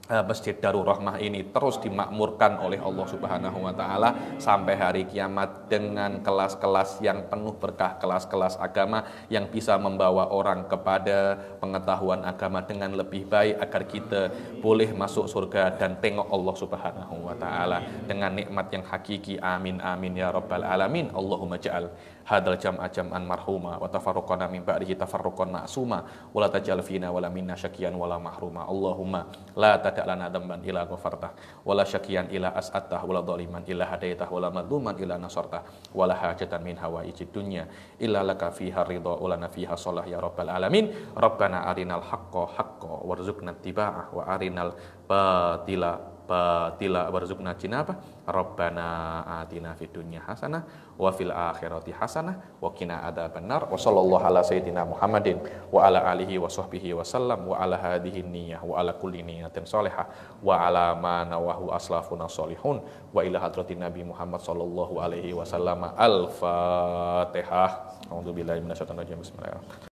Speaker 1: Masjid Darul Rahmah ini terus dimakmurkan oleh Allah Subhanahu wa ta'ala sampai hari kiamat dengan kelas-kelas yang penuh berkah, kelas-kelas agama yang bisa membawa orang kepada pengetahuan agama dengan lebih baik, agar kita boleh masuk surga dan tengok Allah Subhanahu wa ta'ala dengan nikmat yang hakiki. Amin amin ya rabbal alamin. Allahumma ja'al hadal jam'a jam'an marhuma wa tafarruqana min ba'dihi tafarruqan ma'suma wa la taj'al fina wala minna syakiyan wala mahruma. Allahumma la tada' lana dhanban ila ghafartah wala syakiyan ila as'attah wala dhaliman ila hadaitah wala madluman ila nasartah wala hajatan min hawaijid dunya illa laka fiha ridha wa lana fiha shalah ya rabbal alamin. Rabbana arinal haqqa haqqa warzuqna ittiba'ah wa arinal batila batila warzuqna jinabah. Rabbana atina fid dunya hasanah wa fil akhirati hasanah wa qina adzabannar. Wa sallallahu ala sayyidina Muhammadin wa ala alihi wa sahbihi wa sallam wa ala hadhihi niyyah wa ala kulli niyatin shalihah wa ala ma nawahu aslafuna sholihun wa ila hadratin Nabi Muhammad sallallahu alaihi wasallam. Al-Fatihah. A'udzubillahi minasyaitonir rajim. Bismillahirrahmanirrahim.